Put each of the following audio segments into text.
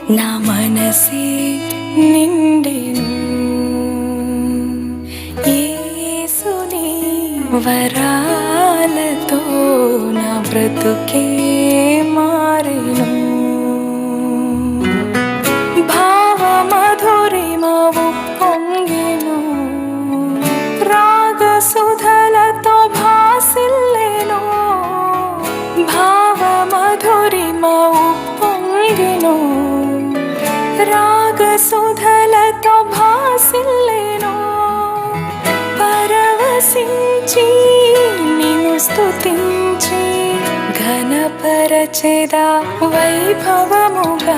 నా మనసే నిండెను యేసుని వరాలతో నా బ్రతుకే మారెను భావమధురిమవు పొంగెను రాగసుధలతో భాసిల్లెను భావమధురిమవు పొంగెను రాగసుధలతో భాసిల్లెను పరవశించి నిన్ను స్తుతించి ఘనపరచెదా వైభవముగా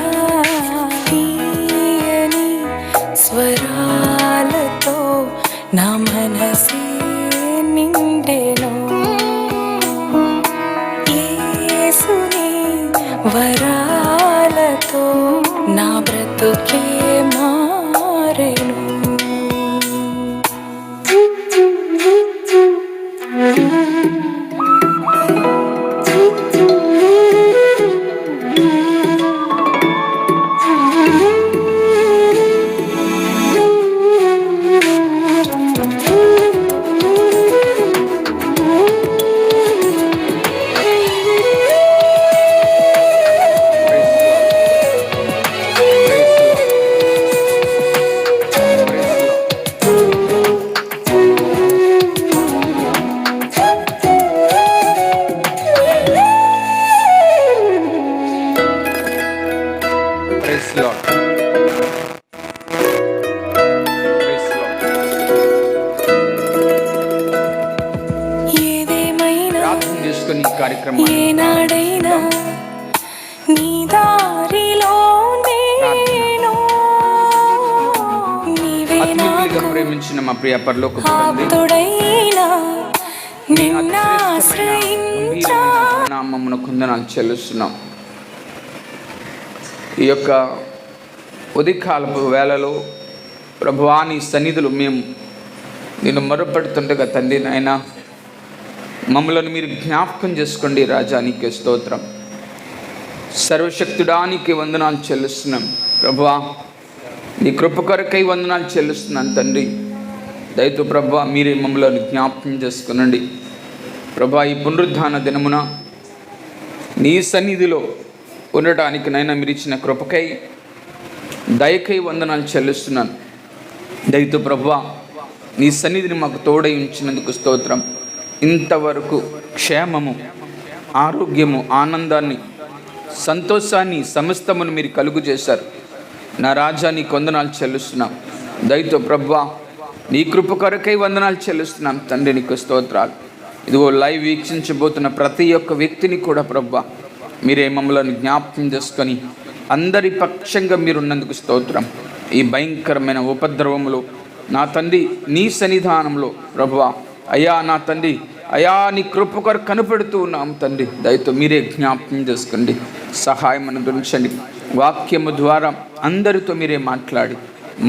తీయని స్వరాలతో నా మనసే నిండెను యేసుని వరాలతో నా బ్రతుకే మారెను Praise Lord. Praise Lord. ఏదేమైనా ప్రార్థన చేసుకొని ఈ కార్యక్రమాన్ని ఏనాడైనా నీ దారిలో నేను నీవే అత్యున్నతిగా ప్రేమించిన మా ప్రియ పరలోకపు తండ్రి, ఆప్తుడైనా మీ నిన్న అతిశ్రేష్టమైన గంభీరమైన నామమున వందనాలు చెల్లిస్తున్నాం. ఈ యొక్క ఉదయకాలపు వేళలో ప్రభువా నీ సన్నిధులు మేము నేను మొరపెడుతుండగా తండ్రి నాయన మమ్మల్ని మీరు జ్ఞాపకం చేసుకోండి రాజా, నీకే స్తోత్రం. సర్వశక్తుడానికి వందనాలు చెల్లిస్తున్నాం ప్రభువా, నీ కృప కొరకై వందనాలు చెల్లిస్తున్నాను తండ్రి. దయతో ప్రభువా మీరే మమ్మల్ని జ్ఞాపకం చేసుకునండి ప్రభువా. ఈ పునరుద్ధాన దినమున నీ సన్నిధిలో ఉండటానికి నైనా మీరు ఇచ్చిన కృపకై దయకై వందనాలు చెల్లిస్తున్నాను. దయతో ప్రభువా నీ సన్నిధిని మాకు తోడై ఉంచినందుకు స్తోత్రం. ఇంతవరకు క్షేమము, ఆరోగ్యము, ఆనందాన్ని, సంతోషాన్ని, సమస్తమును మీరు కలుగు చేశారు. నా రాజా నీకు వందనాలు చెల్లిస్తున్నాం. దయతో ప్రభువా నీ కృప కొరకై వందనాలు చెల్లిస్తున్నాం తండ్రి, నీకు స్తోత్రాలు. ఇదిగో లైవ్ వీక్షించబోతున్న ప్రతి ఒక్క వ్యక్తిని కూడా ప్రభువా మీరే మమ్మల్ని జ్ఞాపకం చేసుకొని అందరి పక్షంగా మీరున్నందుకు స్తోత్రం. ఈ భయంకరమైన ఉపద్రవములో నా తండ్రి నీ సన్నిధానంలో ప్రభువా అయ్యా నా తండ్రి అయా నీ కృప కొరకు కనిపెడుతూ ఉన్నాం తండ్రి. దయతో మీరే జ్ఞాపకం చేసుకోండి, సహాయం అనుగ్రహించండి. వాక్యము ద్వారా అందరితో మీరే మాట్లాడి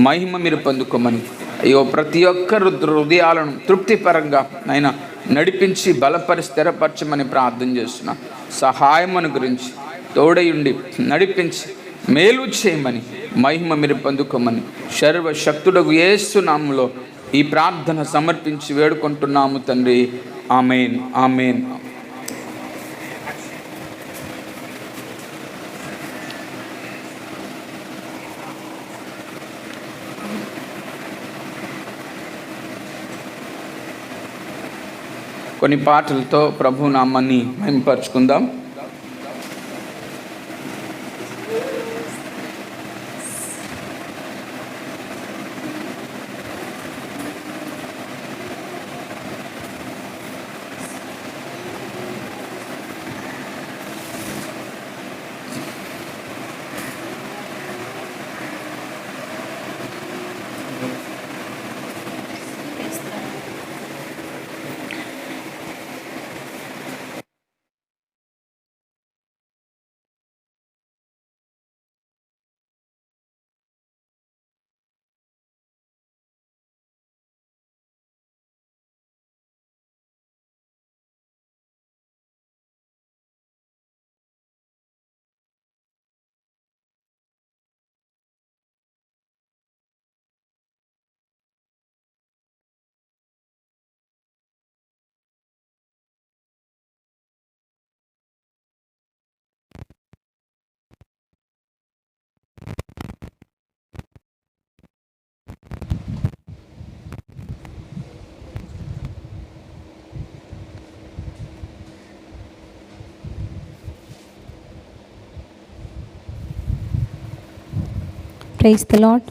మహిమ మీరు పొందుకోమని అయ్యో ప్రతి ఒక్కరు హృదయాలను తృప్తిపరంగా నైనా నడిపించి బలపరి స్థిరపరచమని ప్రార్థన చేస్తున్నా. సహాయమును గురించి తోడయుండి నడిపించి మేలు చేయమని మహిమ మీరు పొందుకోమని సర్వశక్తుడగు యేసు నామములో ఈ ప్రార్థన సమర్పించి వేడుకుంటున్నాము తండ్రి. ఆమేన్, ఆమేన్. కొన్ని పాటలతో ప్రభు నామాన్ని మహిమపరుచుకుందాం. Praise the Lord.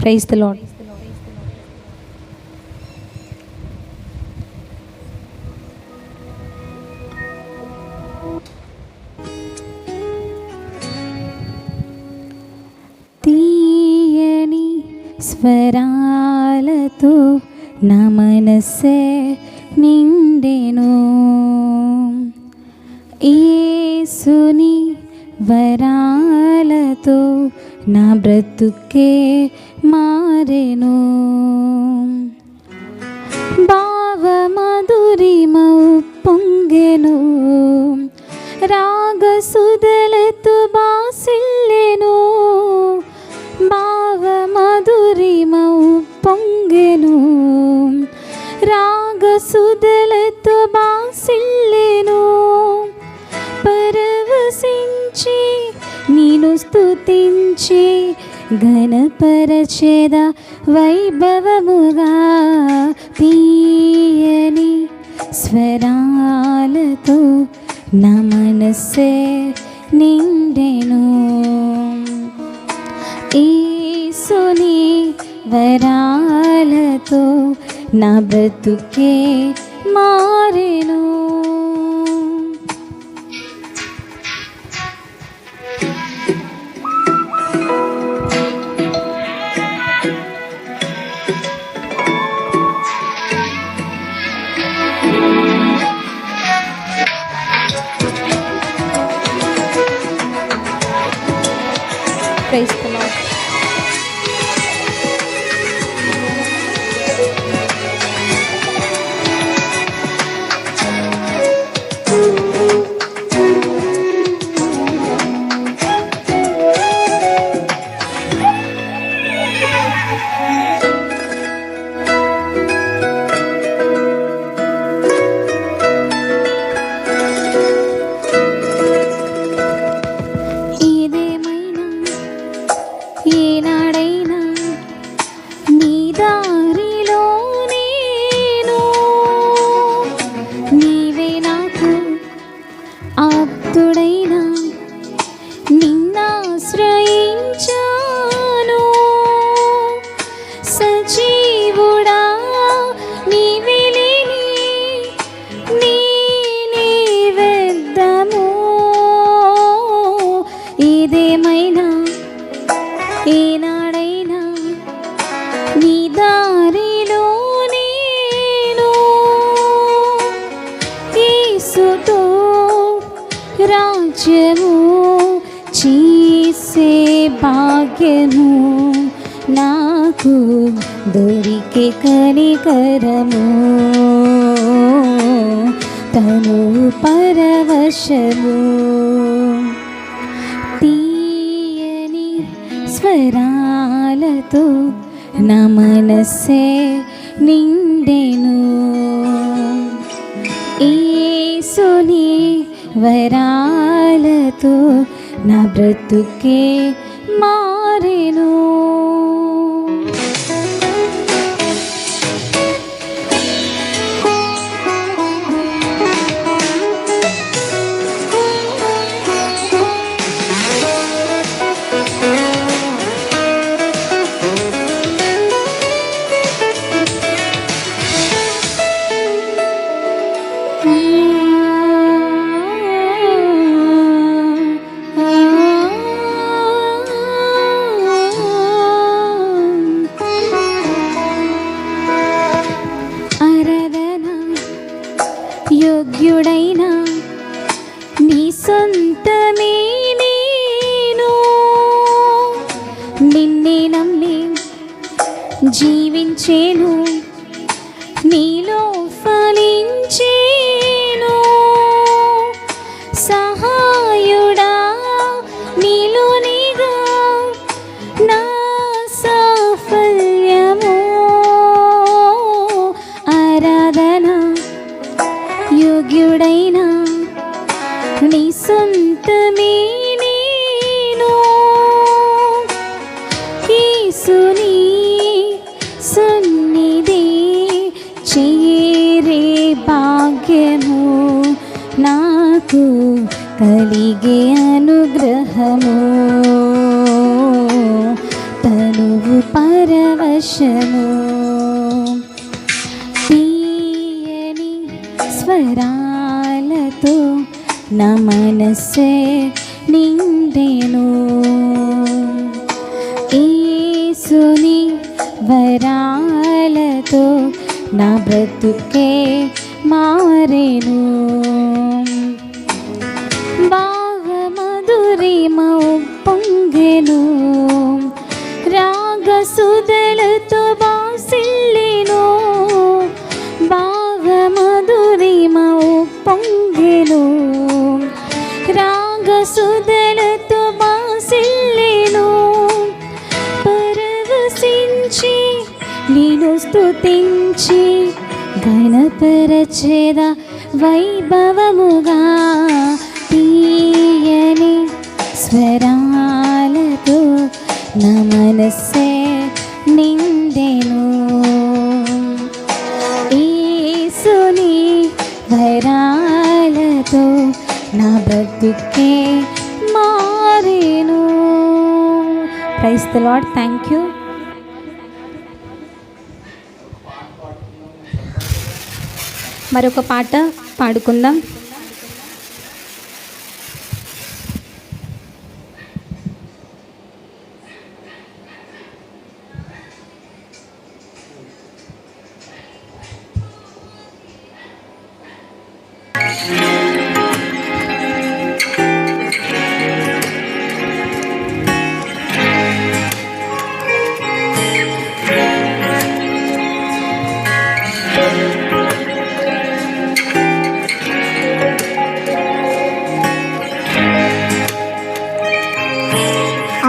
Praise the Lord. తీయని స్వరాలతో నా మనసే నిండెను, యేసుని వరాలతో నా బ్రతుకే మారెను. భావమధురిమౌ పొంగెను, రాగసుధలతో బాసిల్లెను. భావమధురిమౌ పొంగెను, రాగసుధలతో బాసిల్లెను. పరవశించి నిన్ను స్తుతించి ఘనపరచెద వైభవముగా. తీయని స్వరాలతో నా మనసే నిండెను, యేసుని వరాలతో నా బ్రతుకే మారెను. Praise the lord. ఏనాడైనా నీ దారిలో నేను, నీవే నాకు ఆప్తుడైనా నిన్నాశ్రయించాను. సజీవుడా నీవే లేని నీ వ్యర్థము. ఏదేమైనా ఏనాడైనా నీ దారిలో నేను, యేసుతో రాజ్యము చేసే భాగ్యము నాకు దొరికే కనికరము. తను పరవశము, తీయని స్వరాలతో నా మనసే నిండెను, యేసుని వరాలతో నా బ్రతుకే మారెను. యోగ్యుడైన నీ సొంతమే నేను, నిన్నే నమ్మి జీవించేను, నీలో ఫలించేను. సహాయుడా నీలోనిగా నా సాఫల్యము. ఆరాధన యోగ్యుడైన నీ సొంతమే నేను, యేసుని సన్నిధి చేరే భాగ్యము నాకు కలిగే అనుగ్రహము, తనువు పరవశము. తీయని స్వరాలతో నా మనసే నిండెను, యేసుని వరాలతో నా బ్రతుకే మారెను. భావ మధురిమ పొంగెను, రాగ సుధలతో బాసిల్లెను. భావ మధురిమ పొంగెను, రాగ సుధలతో బాసిల్లెను. పరవశించి నిన్ను స్తుతించి ఘనపరచెద వైభవముగా, తీయని స్వరాలతో నా మనసే నిండెను. యేసుని వరాలతో నా బ్రతుకే మారెను. Praise the Lord. Thank you. మరొక పాట పాడుకుందాం.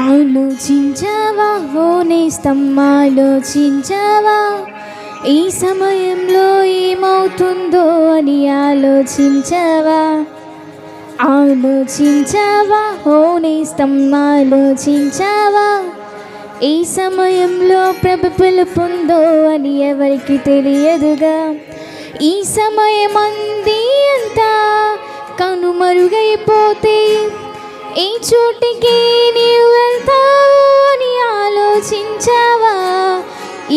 ఆలోచించవా ఓ నేస్తం, ఆలోచించవా ఈ సమయంలో ఏమవుతుందో అని ఆలోచించవా. ఆలోచించవా ఓ నేస్తం, ఆలోచించవా ఈ సమయంలో ప్రభు పిలుపుందో అని ఎవరికి తెలియదుగా. ఈ సమయం అంది అంతా కనుమరుగైపోతే ఈ చోటికి నీవు వెళ్తావు అని ఆలోచించావా.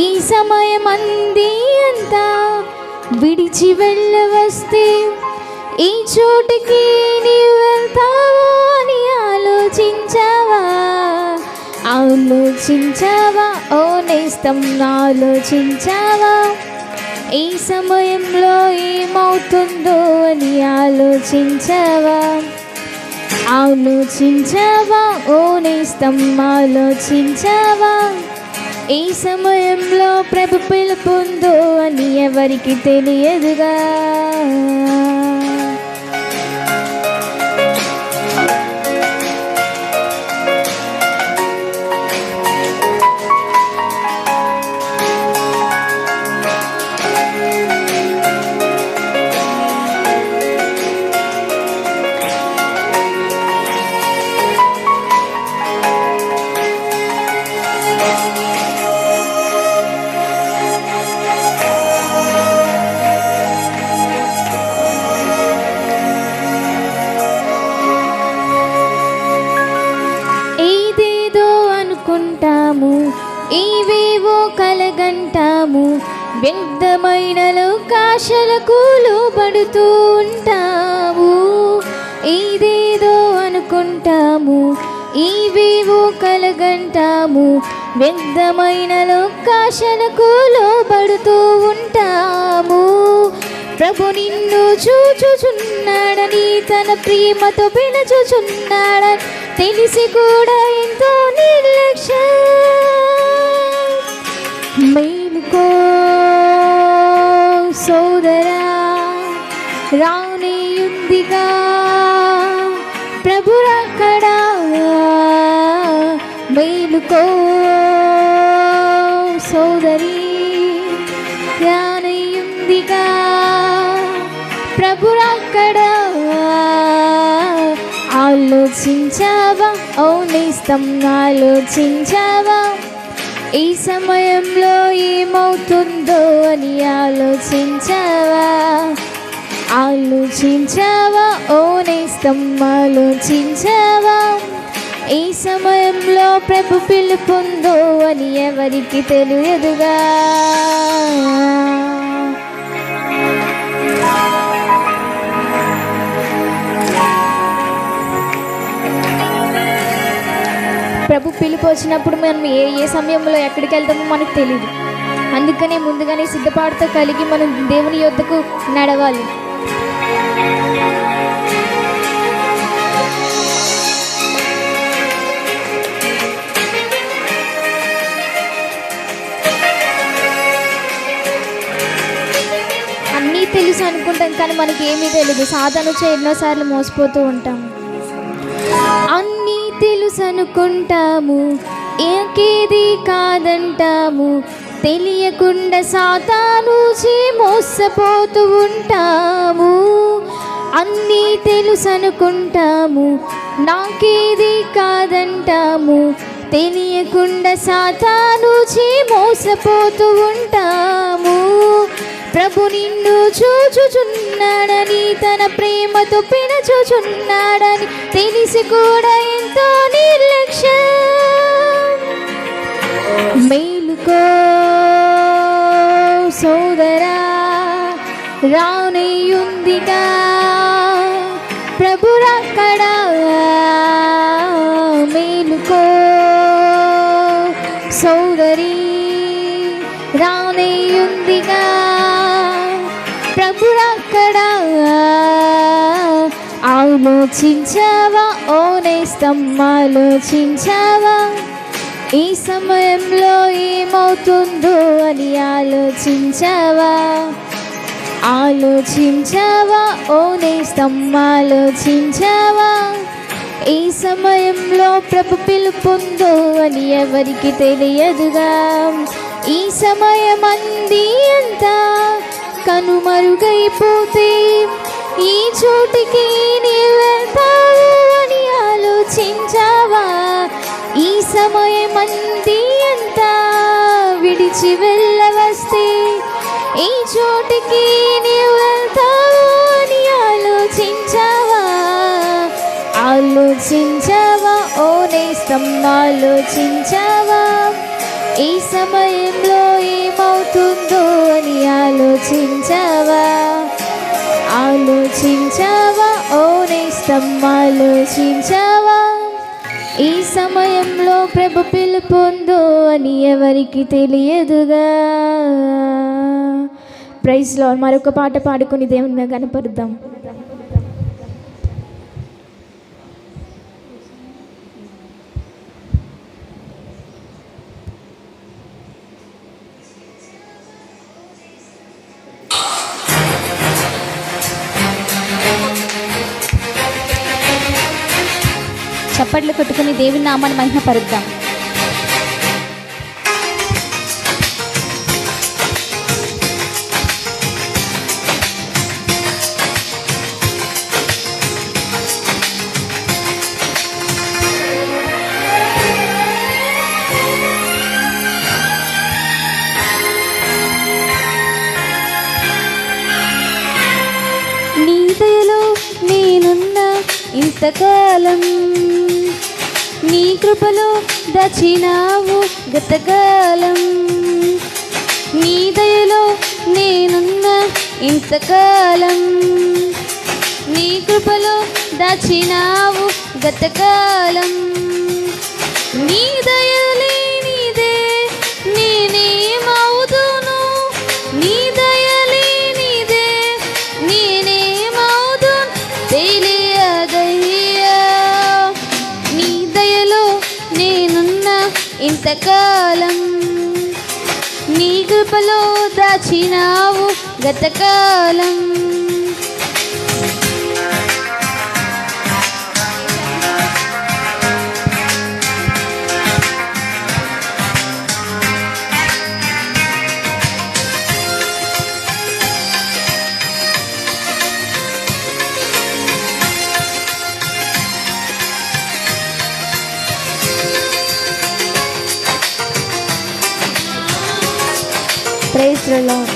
ఈ సమయం అంది అంతా విడిచి వెళ్ళవస్తే ఈ చోటికి నీవు వెళ్తావు అని ఆలోచించావా. ఆలోచించావా ఓ నేస్తం, ఆలోచించావా ఈ సమయంలో ఏమవుతుందో అని ఆలోచించావా. ఆలోచించావా ఓ నేస్తం, ఆలోచించావా ఈ సమయంలో ప్రభు పిలుపుందో అని ఎవరికి తెలియదుగా. ఏవేవో కలగంటాము, వ్యర్థమైన లోకాశలకు లోబడుతూ ఉంటాము. ఏదేదో అనుకుంటాము, ఏవేవో కలగంటాము, వ్యర్థమైన లోకాశలకు లోబడుతూ ఉంటాము. ప్రభు నిన్ను చూచుచున్నాడని, తన ప్రేమతో పిలుచుచున్నాడని తెలిసి కూడా ఎంతో నిర్లక్ష్యం. మేలుకో సోదరా, రానియుందిగా ప్రభు రాకడా. మేలుకో సోదరి, రానియుందిగా ప్రభు రాకడా. ఆలోచించావా ఓ నేస్తం, ఆలోచించావా ఈ సమయంలో ఏమవుతుందో అని ఆలోచించావా. ఆలోచించావా ఓ నేస్తం, ఆలోచించావా ఈ సమయంలో ప్రభు పిలుపుందో అని ఎవరికి తెలియదుగా. ప్రభు పిలుపు వచ్చినప్పుడు మనం ఏ సమయంలో ఎక్కడికి వెళ్తామో మనకు తెలియదు. అందుకనే ముందుగానే సిద్ధపాటుతో కలిగి మనం దేవుని యొద్దకు నడవాలి. అన్నీ తెలుసు అనుకుంటాం, కానీ మనకి ఏమీ తెలియదు. సాధన ఎన్నోసార్లు మోసపోతూ ఉంటాం. అన్నీ తెలుసు అనుకుంటాము, ఏకేది కాదంటాము, తెలియకుండా సాతాను మోసపోతూ ఉంటాము. అన్నీ తెలుసు అనుకుంటాము, నాకేది కాదంటాము, తెలియకుండా సాతాను మోసపోతూ ఉంటాము. ప్రభు నిన్ను చూచుచున్నాడని, తన ప్రేమతో పిలుచుచున్నాడని తెలిసి కూడా ఎంతో నిర్లక్ష్యం. మేలుకో సోదరా, రానయ్యుందిగా ప్రభు రాకడ. మేలుకో సోదరి, రానయ్యుందిగా ప్రభు రాకడ. ఆలోచించావా ఓ నేస్తం, ఆలోచించావా ఈ సమయంలో ఏమవుతుందో అని ఆలోచించావా. ఆలోచించావా ఓ నేస్తం, ఆలోచించావా ఈ సమయంలో ప్రభు పిలుపుందో అని ఎవరికి తెలియదుగా. ఈ సమయం అంది అంతా కనుమరుగైపోతే ఈ చోటికి నీవు వెళ్తావు అని ఆలోచించావా. ఈ సమయం అంది అంతా విడిచి వెళ్ళవస్తే ఈ చోటికి నీవు వెళ్తావు అని ఆలోచించావా. ఆలోచించావా ఓ నేస్తం, ఆలోచించావా ఈ సమయంలో ఏమవుతుందో అని ఆలోచించావా. ఆలోచించావా ఓ నేస్తం, ఆలోచించావా ఈ సమయంలో ప్రభు పిలుపుందో అని ఎవరికి తెలియదుగా. Praise Lord. మరొక పాట పాడుకొని దేవుని కనపరుద్దాం. చప్పట్లు కొట్టుకుని దేవుని నామాన్ని మహిమపరుద్దాం. నీ దయలో నేనున్న ఇంతకాలం, నీ కృపలో దచ్చినావు గతకాలం. నీ దయలో నేనున్న ఇంతకాలం, నీ కృపలో దచ్చినావు గతకాలం. నీ దయలే నీదే నేనేమవుదును, నీ దయలే నీదే నేనేమవుదును తెలియదయ్యా. నీ దయలో నేనున్న ఇంతకాలం, నీ కృపలో దాచినావు గతకాలం. Praise the Lord.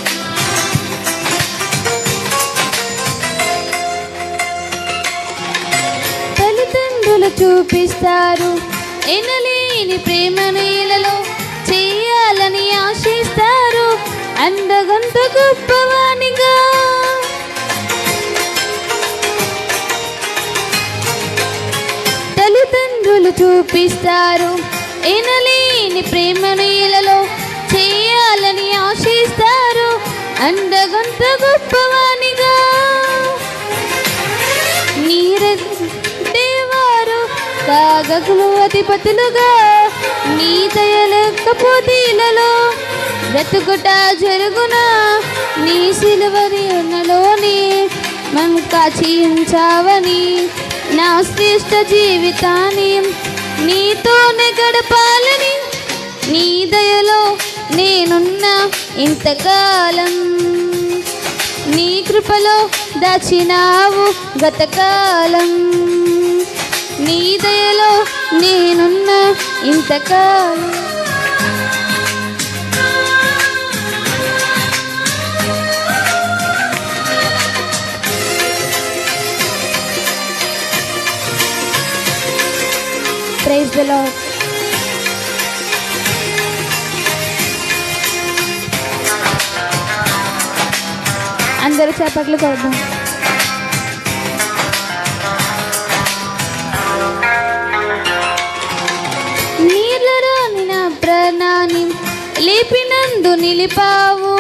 తల్లిదండ్రులు చూపిస్తారు, ఎనలేని ప్రేమ నీళ్ళలో చేయాలని ఆశిస్తారు, అందగంత గొప్పవానిగా. తల్లిదండ్రులు చూపిస్తారు, ఎనలేని ప్రేమ నీళ్ళలో చేయాలని ఆశిస్తారు, అందగంత గొప్పవానిగా. నీరెవారు కాగకులు అధిపతులుగా, నీ దయలేకపోతీలలో బ్రతుకుట జరుగునా. నీ సిలువరి ఉన్నలోని మనం కాచి ఉంచావని, నా శ్రేష్ఠ జీవితాన్ని నీతోనే గడపాలని, నీ దయలో నేనున్న ఇంతకాలం, నీ కృపలో దాచినావు గతకాలం, నీ దయలో నేనున్న ఇంతకాలం. Praise the Lord. అందరూ చప్పట్లు కొడదాం. నీళ్ళలోని నా ప్రాణాన్ని లేపినందు నిలిపావు,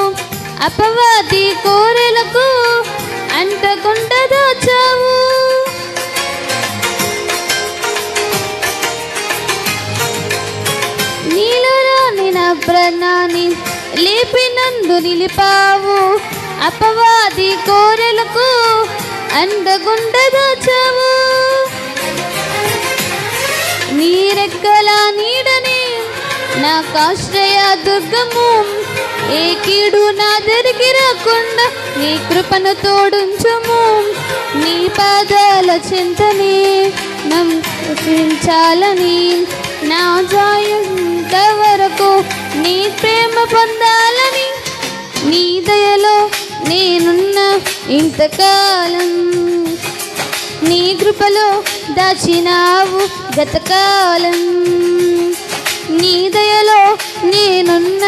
అపవాది కోరెలకు అంటకుండా దాచావు. నీళ్ళలోని నా ప్రాణాన్ని లేపినందు నిలిపావు, అపవాది కోరెలకు అండగుండ దాచావు. నీరెక్కల నీడనే నాకాశ్రయ దుర్గము, ఏ కీడు నా దరికి రాకుండా నీ కృపను తోడుంచుము. నీ పాదాల చింతనే నమ్మించాలని, నా జాయంత వరకు నీ ప్రేమ పొందాలని, నీ దయలో నేనున్న ఇంతకాలం, నీ కృపలో దాచినావు గతకాలం, నీ దయలో నేనున్న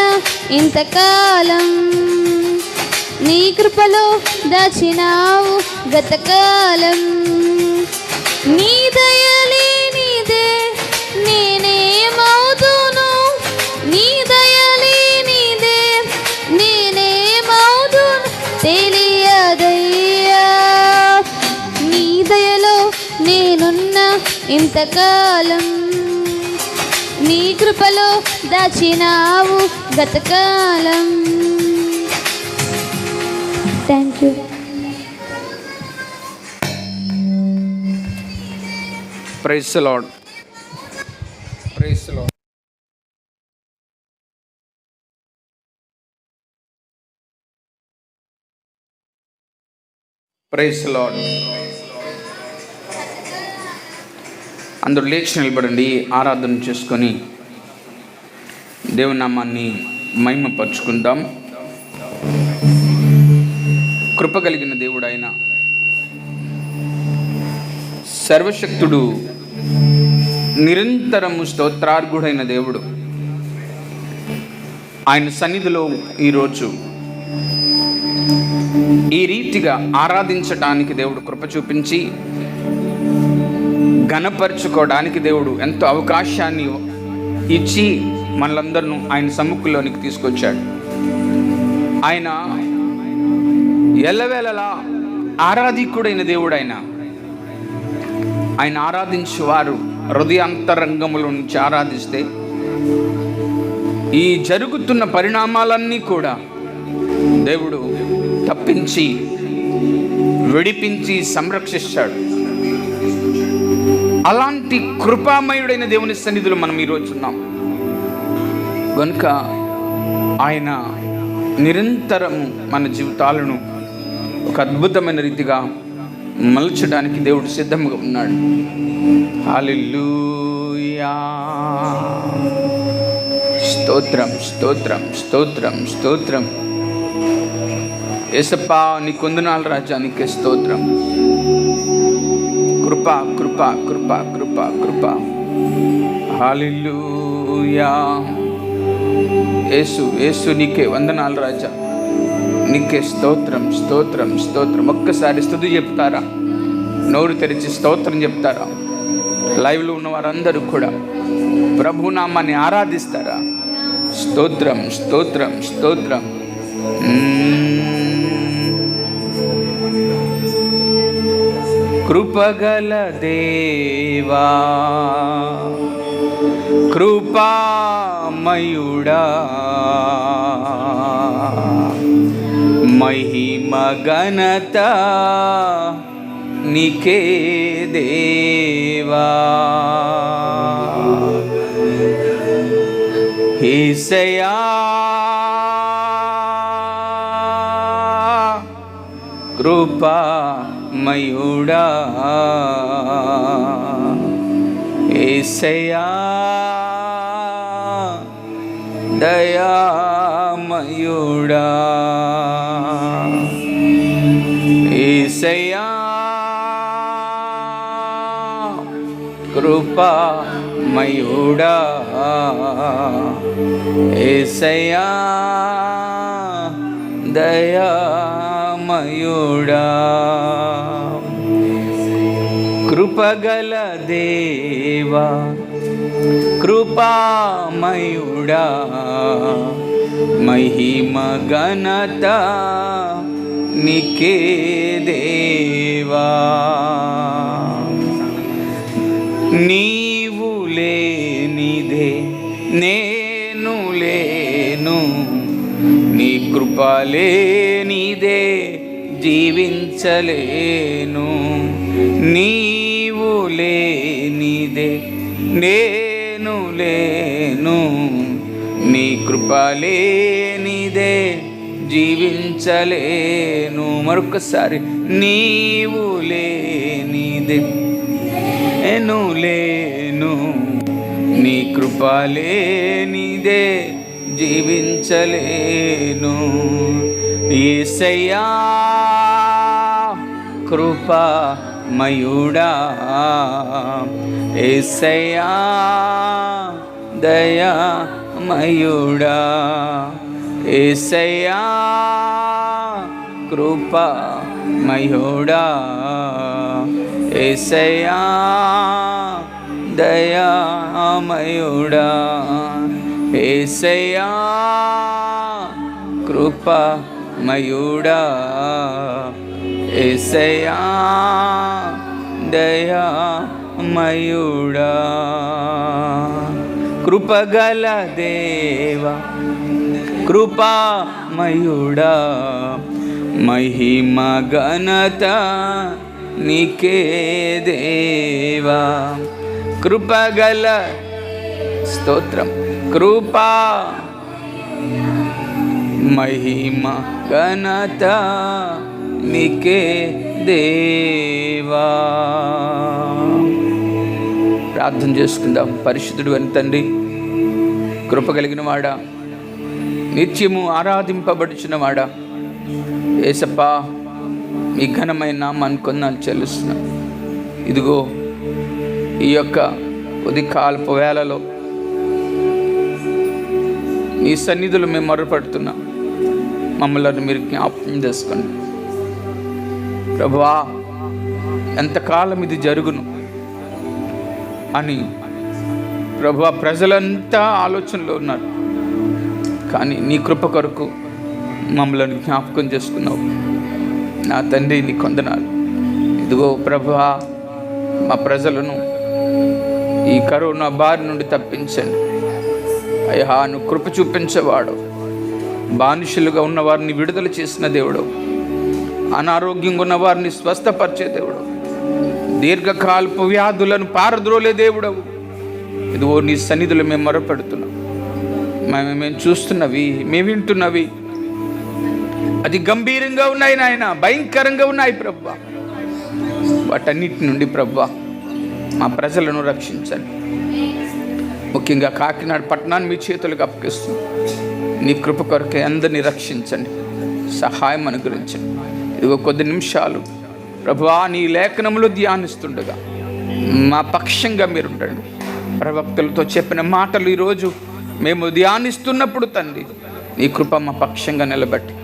ఇంతకాలం, నీ కృపలో దాచినావు గతకాలం. నీ దయలే నీదే నేనేమవుదును, నీ దయలే నీదే నేనేమవుదును తెలియదయ్యా. నీ దయలో నేనున్న ఇంతకాలం, నీ కృపలో దాచినావు గతకాలం. Thank you. Praise the Lord. Praise the Lord. Praise the Lord. అందరూ లేచి నిలబడండి, ఆరాధన చేసుకొని దేవుని నామాన్ని మహిమపరుచుకుందాం. కృప కలిగిన దేవుడు ఆయన, సర్వశక్తుడు, నిరంతరము స్తోత్రార్హుడైన దేవుడు. ఆయన సన్నిధిలో ఈరోజు ఈ రీతిగా ఆరాధించటానికి దేవుడు కృప చూపించి, ఘనపరుచుకోవడానికి దేవుడు ఎంతో అవకాశాన్ని ఇచ్చి మనలందరినూ ఆయన సమ్ముఖంలోనికి తీసుకొచ్చాడు. ఆయన ఎల్లవేళలా ఆరాధికుడైన దేవుడు. ఆయన ఆరాధించేవారు హృదయాంతరంగముల నుంచి ఆరాధిస్తే ఈ జరుగుతున్న పరిణామాలన్నీ కూడా దేవుడు తప్పించి విడిపించి సంరక్షిస్తాడు. అలాంటి కృపామయుడైన దేవుని సన్నిధిలో మనం ఈరోజు ఉన్నాం కనుక ఆయన నిరంతరము మన జీవితాలను ఒక అద్భుతమైన రీతిగా మలచడానికి దేవుడు సిద్ధంగా ఉన్నాడు. హల్లెలూయా. స్తోత్రం స్తోత్రం స్తోత్రం స్తోత్రం. యేసప్పా నీ కొందనాలు రాజా, నీకే స్తోత్రం. కృప కృప కృప కృప కృప కృప. హల్లెలూయా. యేసు యేసు నీకే వందనాలు రాజా, నీకే స్తోత్రం స్తోత్రం స్తోత్రం. ఒక్కసారి స్తుతి చెప్తారా? నోరు తెరిచి స్తోత్రం చెప్తారా? లైవ్లో ఉన్న వారందరూ కూడా ప్రభునామాన్ని ఆరాధిస్తారా? స్తోత్రం స్తోత్రం స్తోత్రం. కృపగల దేవా, కృపామయుడా, మహిమ ఘనత నీకే దేవా. యేసయ్యా కృపామయుడా, యేసయ్యా దయామయుడా, యేసయ్యా కృపామయుడా, యేసయ్యా దయామయుడా. కృపగల దేవా, కృపామయుడా, మహిమ ఘనత నీకే దేవా. నీవు లేనిదే నేను లేను, నీ కృప లేనిదే జీవించలేను. నీవు లేనిదే నేను లేను, నీ కృప లేనిదే జీవించలేను. మరొకసారి, నీవు లేనిదే నేను లేను, నీ కృప లేనిదే జీవించలేను. యేసయ్యా కృపామయుడా, యేసయ్యా దయామయుడా, యేసయ్యా కృపామయుడా, యేసయ్యా దయామయుడా, యేసయ్యా కృపామయుడా, యేసయ్యా దయామయుడా. కృపగల దేవా, కృపామయుడా, మహిమ ఘనత నీకే దేవా. కృపగల స్తోత్రం. కృపా మహిమ ఘనత నీకే దేవా. ప్రార్థన చేసుకుందాం. పరిశుద్ధుడు అని తండ్రి, కృప కలిగిన వాడా, నిత్యము ఆరాధింపబడుచున్నవాడా, యేసప్పా మీ ఘనమైన నామాన్ని కొందనాలు చెల్లిస్తున్నా. ఇదిగో ఈ యొక్క ఉదయకాలపు వేళలో మీ సన్నిధులు మేము మొరపెడుతున్నాం. మమ్మల్ని మీరు జ్ఞాపకం చేసుకోండి ప్రభువా. ఎంతకాలం ఇది జరుగును అని ప్రభువా ప్రజలంతా ఆలోచనలో ఉన్నారు. కానీ నీ కృప కొరకు మమ్మల్ని జ్ఞాపకం చేసుకున్నావు నా తండ్రి. నీ కొందనాలు. ఇదిగో ప్రభువా, మా ప్రజలను ఈ కరోనా బారి నుండి తప్పించండి అయ్యా. నువ్వు కృప చూపించేవాడు, బానిసలుగా ఉన్న వారిని విడుదల చేసిన దేవుడు, అనారోగ్యంగా ఉన్న వారిని స్వస్థపరిచే దేవుడు, దీర్ఘకాలపు వ్యాధులను పారద్రోలే దేవుడవు. ఇదిగో నీ సన్నిధులు మేము మొరపెడుతున్నాం. మేము చూస్తున్నవి, మేము వింటున్నవి అది గంభీరంగా ఉన్నాయి నాయన, భయంకరంగా ఉన్నాయి ప్రభువా. వాటన్నిటి నుండి ప్రభువా మా ప్రజలను రక్షించండి. ముఖ్యంగా కాకినాడ పట్టణాన్ని మీ చేతులకు అప్పగిస్తున్నాం. నీ కృప కొరకే అందరినీ రక్షించండి, సహాయం అనుగ్రహించండి. ఇదిగో కొద్ది నిమిషాలు ప్రభువా నీ లేఖనములు ధ్యానిస్తుండగా మా పక్షంగా మీరు ఉండండి. ప్రవక్తలతో చెప్పిన మాటలు ఈరోజు మేము ధ్యానిస్తున్నప్పుడు తండ్రి నీ కృప మా పక్షంగా నిలబెట్టి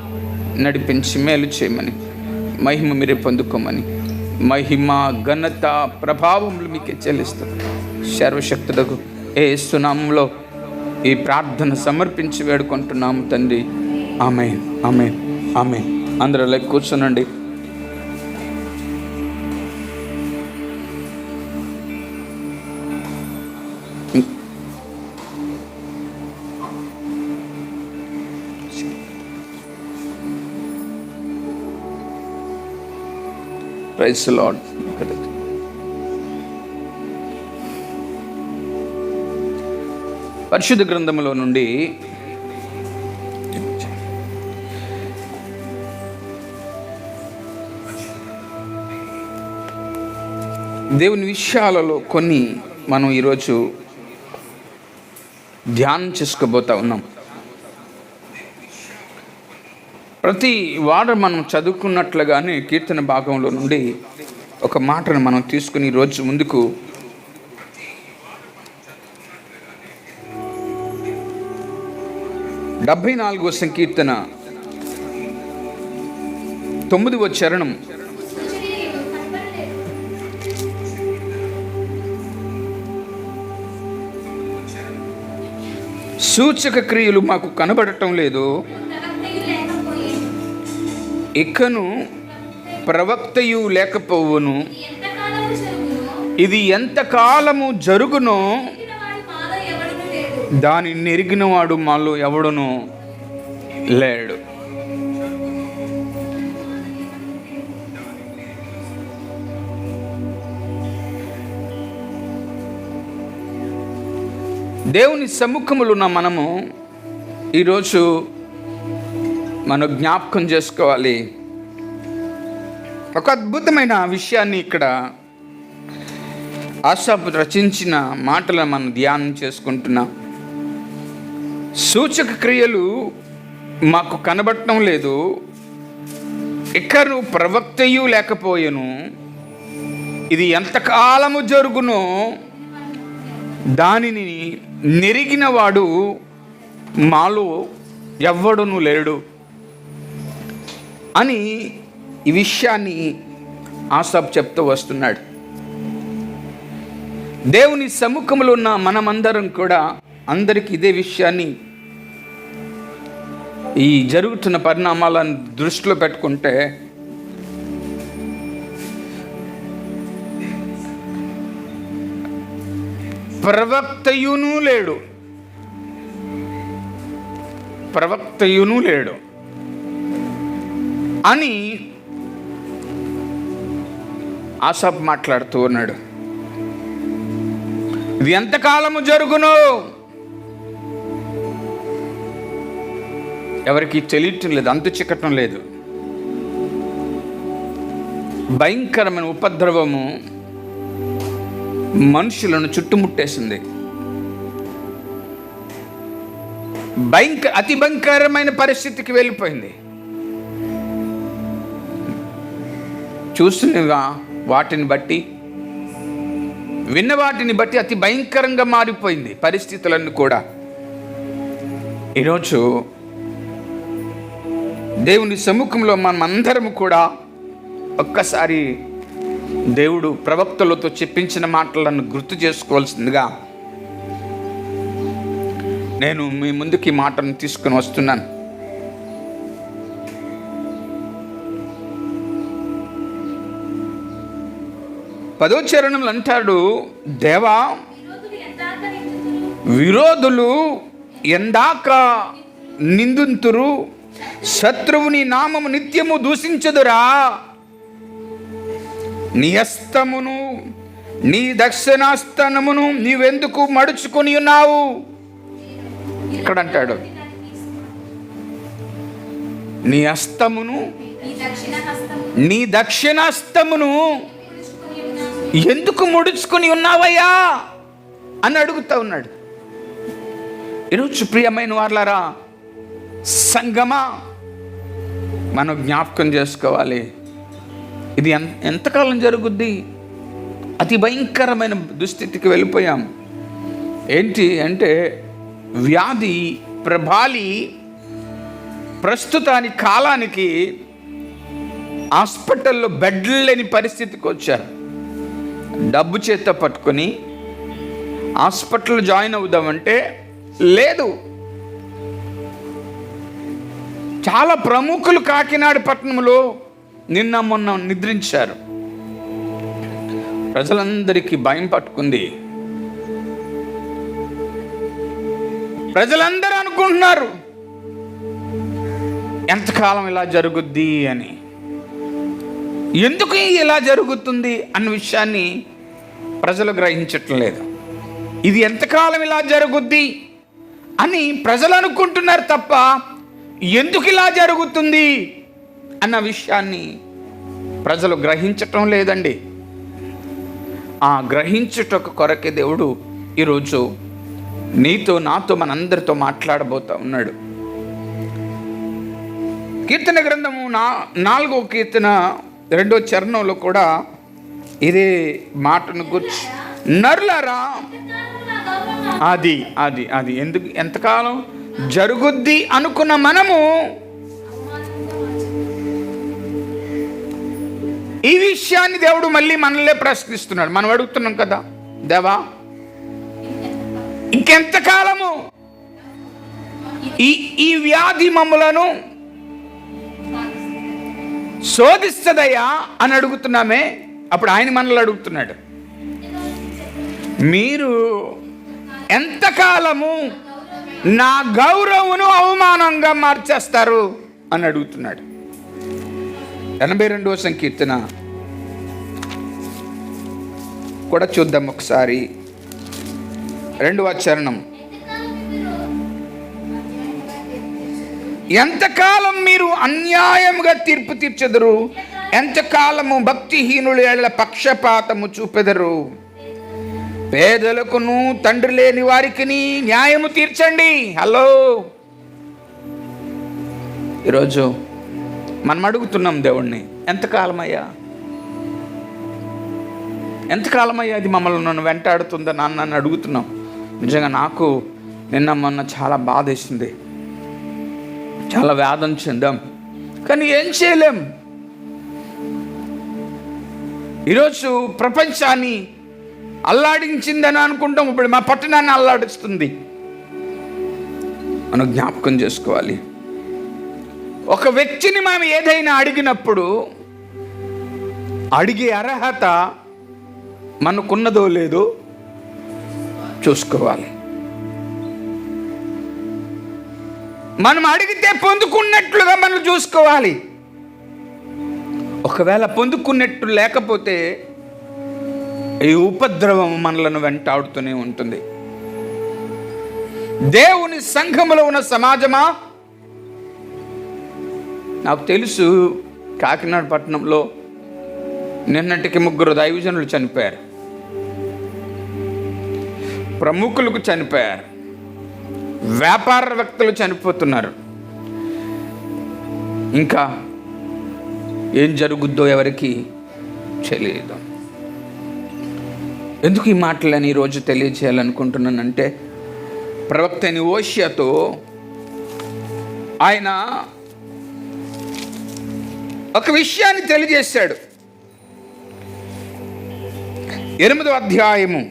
నడిపించి మేలు చేయమని, మహిమ మీరే పొందుకోమని, మహిమ ఘనత ప్రభావములు మీకే చెల్లిస్తాం. సర్వశక్తులకు యేసు నామములో ఈ ప్రార్థన సమర్పించి వేడుకుంటున్నాము తండ్రి. ఆమేన్, ఆమేన్, ఆమేన్. అందరూ లైక్ కూర్చోనండి. Praise the Lord. పరిశుద్ధ గ్రంథములో నుండి దేవుని విషయాలలో కొన్ని మనం ఈరోజు ధ్యానం చేసుకోబోతా ఉన్నాం. ప్రతి వారం మనం చదువుకున్నట్లుగానే కీర్తన భాగంలో నుండి ఒక మాటను మనం తీసుకుని ఈరోజు ముందుకు డెబ్భై 74వ సంకీర్తన 9వ చరణం. సూచక క్రియలు మాకు కనబడటం లేదు, ఇకను ప్రవక్తయు లేకపోవును. ఇది ఎంతకాలము జరుగునో దాని నెరిగినవాడు మాలో ఎవడునూ లేడు. దేవుని సముఖములో ఉన్న మనము ఈరోజు మనం జ్ఞాపకం చేసుకోవాలి. ఒక అద్భుతమైన విషయాన్ని ఇక్కడ ఆసాపు రచించిన మాటలను మనం ధ్యానం చేసుకుంటున్నాం. సూచక క్రియలు మాకు కనబడటం లేదు, ఇకను ప్రవక్తయు లేకపోయెను. ఇది ఎంతకాలము జరుగునో దానిని నెరిగినవాడు మాలో ఎవ్వడును లేడు అని ఈ విషయాన్ని ఆసాపు చెప్తూ వస్తున్నాడు. దేవుని సముఖంలో ఉన్న మనమందరం కూడా అందరికీ ఇదే విషయాన్ని, ఈ జరుగుతున్న పరిణామాలను దృష్టిలో పెట్టుకుంటే ప్రవక్తయును లేడు, ప్రవక్తయును లేడు అని ఆసాపు మాట్లాడుతూ ఉన్నాడు. ఇది ఎంతకాలము జరుగును ఎవరికి తెలియటం లేదు, అంతు చిక్కటం లేదు. భయంకరమైన ఉపద్రవము మనుషులను చుట్టుముట్టేసింది. అతి భయంకరమైన పరిస్థితికి వెళ్ళిపోయింది. చూస్తున్న వాటిని బట్టి, విన్న వాటిని బట్టి అతి భయంకరంగా మారిపోయింది పరిస్థితులన్నీ కూడా. ఈరోజు దేవుని సముఖంలో మనమందరం కూడా ఒక్కసారి దేవుడు ప్రవక్తలతో చెప్పించిన మాటలను గుర్తు చేసుకోవాల్సిందిగా నేను మీ ముందుకి ఈ మాటను తీసుకుని వస్తున్నాను. పదో చరణంలో అంటాడు, దేవా విరోధులు ఎందాక నిందింతురు, శత్రువుని నామము నిత్యము దూషించదురా. నీ హస్తమును నీ దక్షిణాస్తనమును నీవెందుకు మడుచుకొని ఉన్నావు? ఇక్కడ అంటాడు, నీ హస్తమును నీ దక్షిణాస్తమును ఎందుకు ముడుచుకొని ఉన్నావయ్యా అని అడుగుతా ఉన్నాడు. ఈరోజు ప్రియమైన వారలారా, సంగమా, మనం జ్ఞాపకం చేసుకోవాలి. ఇది ఎంతకాలం జరుగుద్ది? అతి భయంకరమైన దుస్థితికి వెళ్ళిపోయాం. ఏంటి అంటే వ్యాధి ప్రబలి ప్రస్తుతాని కాలానికి హాస్పిటల్లో బెడ్లు లేని పరిస్థితికి వచ్చారు. డబ్బు చేత పట్టుకొని హాస్పిటల్ జాయిన్ అవుదామంటే లేదు. చాలా ప్రముఖులు కాకినాడ పట్టణంలో నిన్న మొన్న నిద్రించారు. ప్రజలందరికీ భయం పట్టుకుంది. ప్రజలందరూ అనుకుంటున్నారు ఎంతకాలం ఇలా జరుగుద్ది అని. ఎందుకు ఇలా జరుగుతుంది అన్న విషయాన్ని ప్రజలు గ్రహించట్లేదు. ఇది ఎంతకాలం ఇలా జరుగుద్ది అని ప్రజలు అనుకుంటున్నారు తప్ప ఎందుకు ఇలా జరుగుతుంది అన్న విషయాన్ని ప్రజలు గ్రహించటం లేదండి. ఆ గ్రహించుటకు కొరకే దేవుడు ఈరోజు నీతో నాతో మనందరితో మాట్లాడబోతా ఉన్నాడు. కీర్తన గ్రంథము 4వ కీర్తన 2వ చరణంలో కూడా ఇదే మాటను గుర్చి, నరులారా అది అది అది ఎందుకు ఎంతకాలం జరుగుద్ది అనుకున్న మనము ఈ విషయాన్ని దేవుడు మళ్ళీ మనల్నే ప్రశ్నిస్తున్నాడు. మనం అడుగుతున్నాం కదా, దేవా ఇంకెంతకాలము ఈ వ్యాధి మమ్ములను శోధిస్తదయ్యా అని అడుగుతున్నామే. అప్పుడు ఆయన మనల్ని అడుగుతున్నాడు, మీరు ఎంతకాలము నా గౌరవమును అవమానంగా మార్చేస్తారు అని అడుగుతున్నాడు. 82వ సంకీర్తన కూడా చూద్దాం ఒకసారి. 2వ చరణం, ఎంతకాలం మీరు అన్యాయముగా తీర్పు తీర్చెదరు, ఎంతకాలము భక్తిహీనుల ఎడల పక్షపాతము చూపెదరు. పేదలకును తండ్రి లేని వారికి న్యాయము తీర్చండి. హలో, ఈరోజు మనం అడుగుతున్నాం దేవుణ్ణి, ఎంతకాలమయ్యా ఎంతకాలమయ్యా అది మమ్మల్ని నన్ను వెంటాడుతుందా నన్ను అడుగుతున్నాం. నిజంగా నాకు నిన్న మొన్న చాలా బాధ వేసింది, చాలా వేదన చెందాం. కానీ ఏం చేయలేం. ఈరోజు ప్రపంచాన్ని అల్లాడించిందని అనుకుంటాం, ఇప్పుడు మా పట్టణాన్ని అల్లాడిస్తుంది. మనం జ్ఞాపకం చేసుకోవాలి, ఒక వ్యక్తిని మనం ఏదైనా అడిగినప్పుడు అడిగే అర్హత మనకున్నదో లేదో చూసుకోవాలి. మనం అడిగితే పొందుకున్నట్లుగా మనం చూసుకోవాలి. ఒకవేళ పొందుకున్నట్టు లేకపోతే ఈ ఉపద్రవం మనలను వెంటాడుతూనే ఉంటుంది. దేవుని సంఘములో ఉన్న సమాజమా, నాకు తెలుసు కాకినాడ పట్టణంలో నిన్నటికి 3 దైవజనులు చనిపోయారు, ప్రముఖులకు చనిపోయారు, వ్యాపారవేత్తలు చనిపోతున్నారు. ఇంకా ఏం జరుగుద్దో ఎవరికి తెలియదు. ఎందుకు ఈ మాటలని ఈరోజు తెలియజేయాలనుకుంటున్నానంటే, ప్రవక్త అయిన హోషేయతో ఆయన ఒక విషయాన్ని తెలియజేశాడు. 8వ అధ్యాయము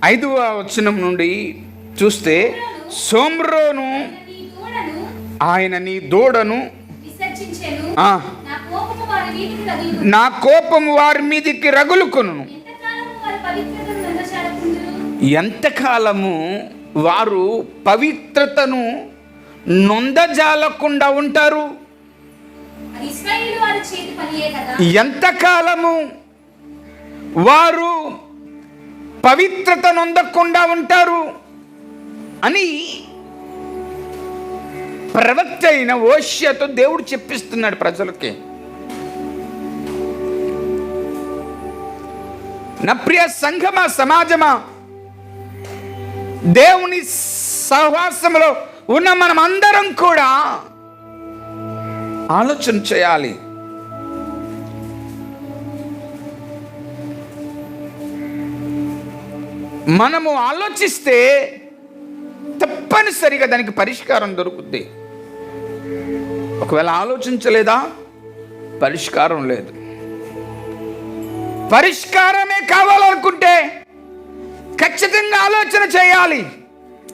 5వ వచనం నుండి చూస్తే, సోమ్రోను ఆయన నీ దూడను నా కోపము వారి మీదికి రగులుకొను. ఎంతకాలము వారు పవిత్రతను నొందజాలకుండా ఉంటారు? ఎంతకాలము వారు పవిత్రత నొందకుండా ఉంటారు అని ప్రవక్త అయిన హోషేయతో దేవుడు చెప్పిస్తున్నాడు ప్రజలకి. నా ప్రియ సంఘమా, సమాజమా, దేవుని సహవాసంలో ఉన్న మనం అందరం కూడా ఆలోచన చేయాలి. మనము ఆలోచిస్తే తప్పనిసరిగా దానికి పరిష్కారం దొరుకుద్ది. ఒకవేళ ఆలోచించలేదా, పరిష్కారం లేదు. పరిష్కారమే కావాలనుకుంటే ఖచ్చితంగా ఆలోచన చేయాలి.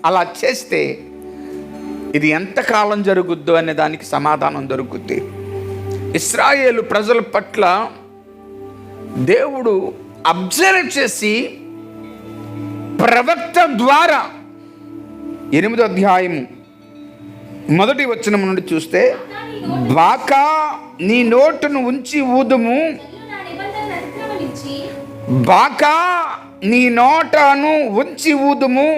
అలా చేస్తే ఇది ఎంతకాలం జరుగుద్దో అనే దానికి సమాధానం దొరుకుద్ది. ఇశ్రాయేలు ప్రజల పట్ల దేవుడు అబ్జర్వ్ చేసి ప్రవక్త ద్వారా 8వ అధ్యాయము 1వ వచనం నుండి చూస్తే, బాకా నీ నోటును ఉంచి ఊదుము, బాకా నీ నోటను ఉంచి ఊదుము,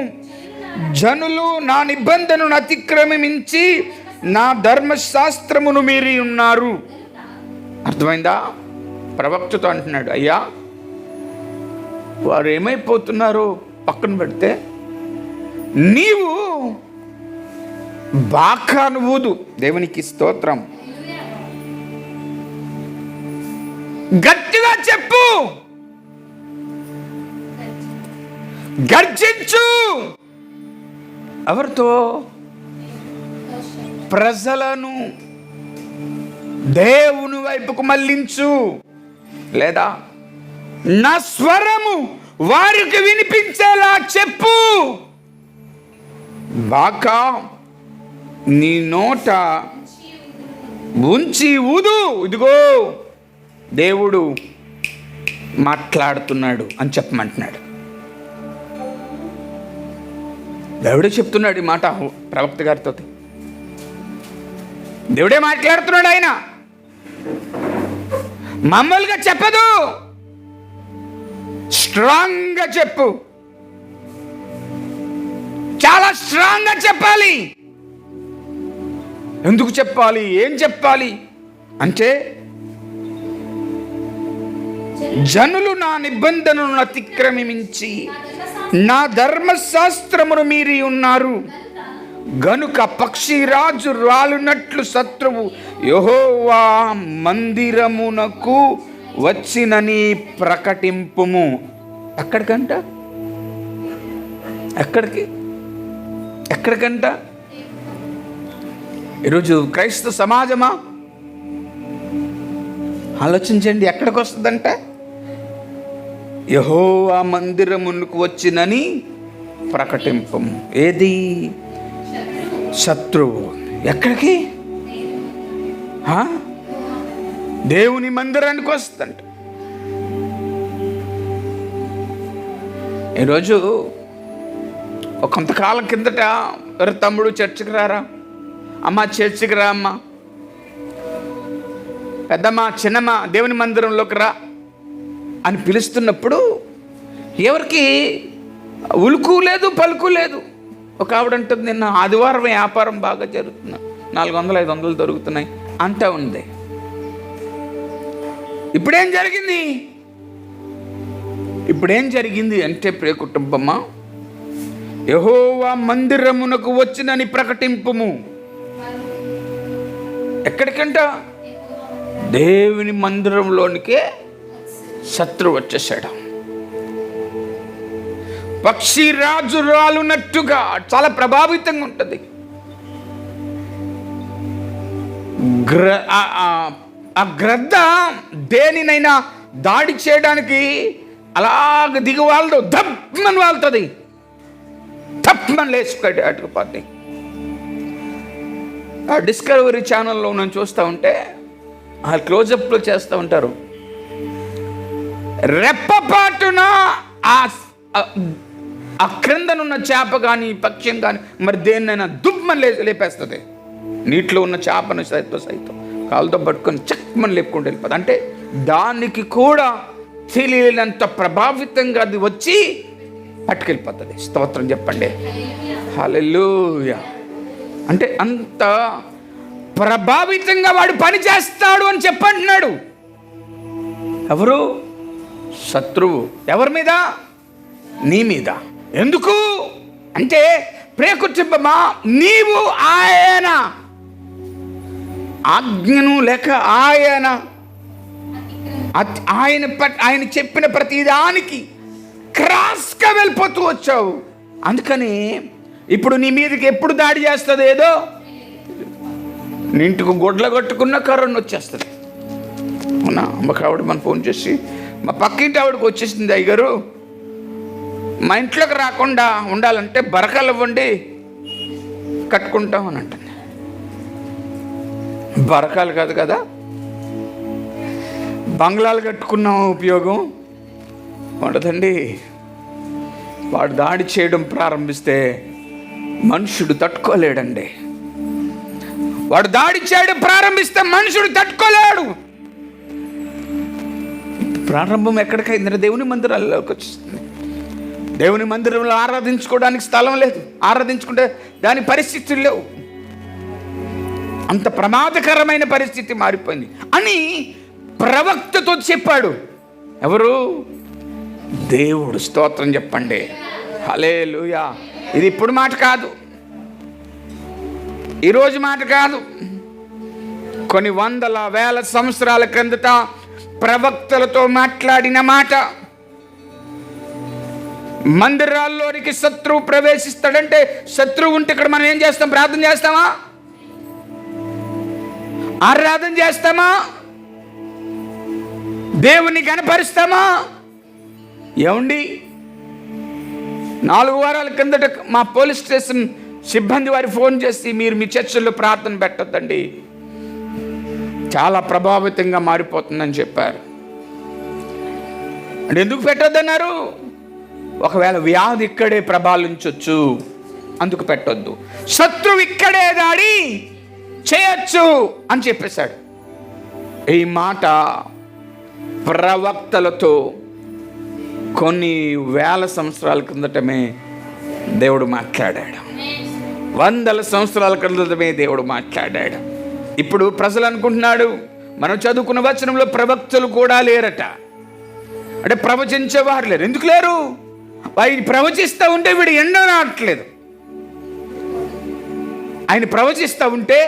జనులు నా నిబంధనను అతిక్రమించి నా ధర్మశాస్త్రమును మీరి ఉన్నారు. అర్థమైందా? ప్రవక్తతో అంటున్నాడు, అయ్యా వారు ఏమైపోతున్నారో పక్కన పెడితే నీవు బాకాను ఊదు. దేవునికి స్తోత్రం. గట్టిగా చెప్పు, గర్జించు. ఎవరితో? ప్రజలను దేవుని వైపుకు మళ్ళించు, లేదా నా స్వరము వారికి వినిపించేలా చెప్పు. బాకా నీ నోట ఉంచి ఊదు. ఇదిగో దేవుడు మాట్లాడుతున్నాడు అని చెప్పమంటున్నాడు. దేవుడే చెప్తున్నాడు ఈ మాట ప్రవక్త గారితో. దేవుడే మాట్లాడుతున్నాడు. ఆయన మామూలుగా చెప్పదు, స్ట్రాంగ్గా చెప్పు. చాలా స్ట్రాంగ్గా చెప్పాలి. ఎందుకు చెప్పాలి? ఏం చెప్పాలి అంటే, జనులు నా నిబంధనను అతిక్రమించి నా ధర్మశాస్త్రమును మీరి ఉన్నారు గనుక పక్షిరాజు రాలునట్లు శత్రువు యెహోవా మందిరమునకు వచ్చినని ప్రకటింపుము. ఎక్కడికంట? ఎక్కడికంట? ఈరోజు క్రైస్తవ సమాజమా, ఆలోచించండి, ఎక్కడికి వస్తుందంట? యెహోవా మందిరమునకు వచ్చినని ప్రకటింపము. ఏది? శత్రువు. ఎక్కడికి? దేవుని మందిరానికి వస్తుందంట. ఈరోజు కొంతకాలం కిందట తమ్ముడు చర్చికి రారా, అమ్మ చర్చికి రా, అమ్మ పెద్దమ్మ చిన్నమ్మ దేవుని మందిరంలోకి రా అని పిలుస్తున్నప్పుడు ఎవరికి ఉలుకు లేదు, పలుకు లేదు. ఒక ఆవిడంటుంది, నిన్న ఆదివారం వ్యాపారం బాగా జరుగుతుంది, 400-500 దొరుకుతున్నాయి అంతా ఉంది. ఇప్పుడేం జరిగింది అంటే, ప్రియ కుటుంబమ్మా, యెహోవా మందిరమునకు వచ్చినని ప్రకటింపుము. ఎక్కడికంట? దేవుని మందిరంలోనికే శత్రువు వచ్చేసాడు. పక్షి రాజు రాలునట్టుగా చాలా ప్రభావితంగా ఉంటుంది. ఆ గ్రద్ద దేనినైనా దాడి చేయడానికి అలాగ దిగి వాళ్ళదు, దప్పమని వాళ్తుంది, తప్పమని లేచిపోయాడు అటుకుపోద్ది. ఆ డిస్కవరీ ఛానల్లో నేను చూస్తూ ఉంటే ఆ క్లోజప్లో చేస్తూ ఉంటారు. రెప్పపాటున ఆ క్రిందనున్న చేప కానీ పక్షం కానీ మరి దేన్నైనా దుబ్బమని లేపేస్తుంది. నీటిలో ఉన్న చేపను సైతం కాలుతో పట్టుకొని చక్కమని లేపుకుంటూ వెళ్ళిపోతుంది. అంటే దానికి కూడా తెలియనంత ప్రభావితంగా అది వచ్చి పట్టుకెళ్ళిపోతుంది. స్తోత్రం చెప్పండి, హల్లెలూయా. అంటే అంత ప్రభావితంగా వాడు పని చేస్తాడు అని చెప్పంటున్నాడు. ఎవరు? శత్రువు. ఎవరి మీద? నీ మీద. ఎందుకు అంటే, ప్రియ కుటుంబమా, నీవు ఆజ్ఞను లేక ఆయన చెప్పిన ప్రతిదానికి క్రాస్గా వెళ్ళిపోతూ వచ్చావు. అందుకని ఇప్పుడు నీ మీదకి ఎప్పుడు దాడి చేస్తుంది ఏదో, నీ ఇంటికి గొడ్ల కట్టుకున్న కరోనా వచ్చేస్తుంది. అవునా? అమ్మకి ఆవిడ మన ఫోన్ చేసి, మా పక్కింటి ఆవిడకి వచ్చేసింది, అయ్యగారు మా ఇంట్లోకి రాకుండా ఉండాలంటే బరకాలు ఇవ్వండి కట్టుకుంటాం అని అంటుంది. బరకాలు కాదు కదా, బంగ్లాలు కట్టుకున్నాం ఉపయోగం ఉండదండి. వాడు దాడి చేయడం ప్రారంభిస్తే మనుషుడు తట్టుకోలేడండి. వాడు దాడి చేయడం ప్రారంభిస్తే మనుషుడు తట్టుకోలేడు. ప్రారంభం ఎక్కడికైందంటే దేవుని మందిరాల్లోకి వచ్చేస్తుంది. దేవుని మందిరంలో ఆరాధించుకోవడానికి స్థలం లేదు, ఆరాధించుకుంటే దాని పరిస్థితులు లేవు. అంత ప్రమాదకరమైన పరిస్థితి మారిపోయింది అని ప్రవక్తతో చెప్పాడు. ఎవరు? దేవుడు. స్తోత్రం చెప్పండి. హల్లెలూయా. ఇది ఇప్పుడు మాట కాదు, ఈరోజు మాట కాదు. కొన్ని వందల వేల సంవత్సరాల క్రిందట ప్రవక్తలతో మాట్లాడిన మాట. మందిరాల్లోనికి శత్రువు ప్రవేశిస్తాడంటే, శత్రువు ఉంటే ఇక్కడ మనం ఏం చేస్తాం? ప్రార్థన చేస్తామా? ఆరాధన చేస్తామా? దేవుని కనపరుస్తామా? ఏమండి, 4 వారాల కిందట మా పోలీస్ స్టేషన్ సిబ్బంది వారి ఫోన్ చేసి, మీరు మీ చర్చల్లో ప్రార్థన పెట్టొద్దండి, చాలా ప్రభావితంగా మారిపోతుందని చెప్పారు. అంటే ఎందుకు పెట్టొద్దన్నారు? ఒకవేళ వ్యాధి ఇక్కడే ప్రబలించవచ్చు, అందుకు పెట్టొద్దు. శత్రువు ఇక్కడే దాడి చేయొచ్చు అని చెప్పేశాడు. ఈ మాట ప్రవక్తలతో కొన్ని వేల సంవత్సరాల క్రిందటమే దేవుడు మాట్లాడాడు. వందల సంవత్సరాల క్రిందటమే దేవుడు మాట్లాడాడు. ఇప్పుడు ప్రజలు అనుకుంటున్నాడు, మనం చదువుకున్న వచనంలో ప్రవక్తలు కూడా లేరట. అంటే ప్రవచించేవారు లేరు. ఎందుకు లేరు? ఆయన ప్రవచిస్తూ ఉంటే వీడు ఎండ రావట్లేదు. ఆయన ప్రవచిస్తూ ఉంటే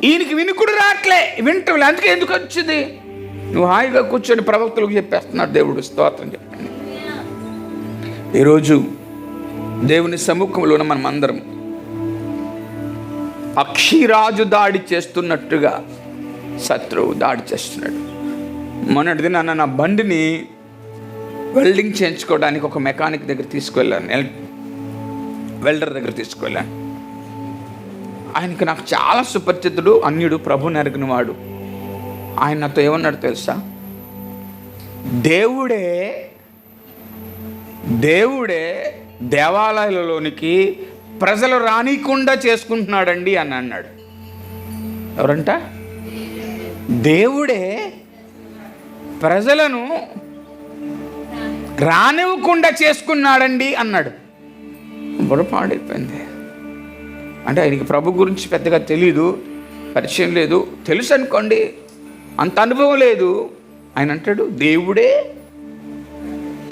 ఈయనకి వినుకుడు రావట్లే, వింటలే. అందుకే ఎందుకు వచ్చింది? నువ్వు హాయిగా కూర్చొని ప్రవక్తలకు చెప్పేస్తున్నాడు దేవుడు. స్తోత్రం చెప్పండి. ఈరోజు దేవుని సముఖంలో మనం అందరం అక్షిరాజు దాడి చేస్తున్నట్టుగా శత్రువు దాడి చేస్తున్నాడు. మొన్నటి దినాన నా బండిని వెల్డింగ్ చేయించుకోవడానికి ఒక మెకానిక్ దగ్గర తీసుకువెళ్ళాను, వెల్డర్ దగ్గర తీసుకువెళ్ళాను. ఆయనకి నాకు చాలా సుపరిచితుడు, అన్యుడు, ప్రభుని ఎరిగిన వాడు. ఆయన నాతో ఏమన్నాడు తెలుసా? దేవుడే దేవాలయాలలోనికి ప్రజలు రానికుండా చేసుకుంటున్నాడండి అని అన్నాడు. ఎవరంట? దేవుడే ప్రజలను రానివ్వకుండా చేసుకున్నాడండి అన్నాడు. బుర్రపాడైపోయింది. అంటే ఆయనకి ప్రభు గురించి పెద్దగా తెలీదు, పరిచయం లేదు. తెలుసు అనుకోండి, అంత అనుభవం లేదు. ఆయన అంటాడు, దేవుడే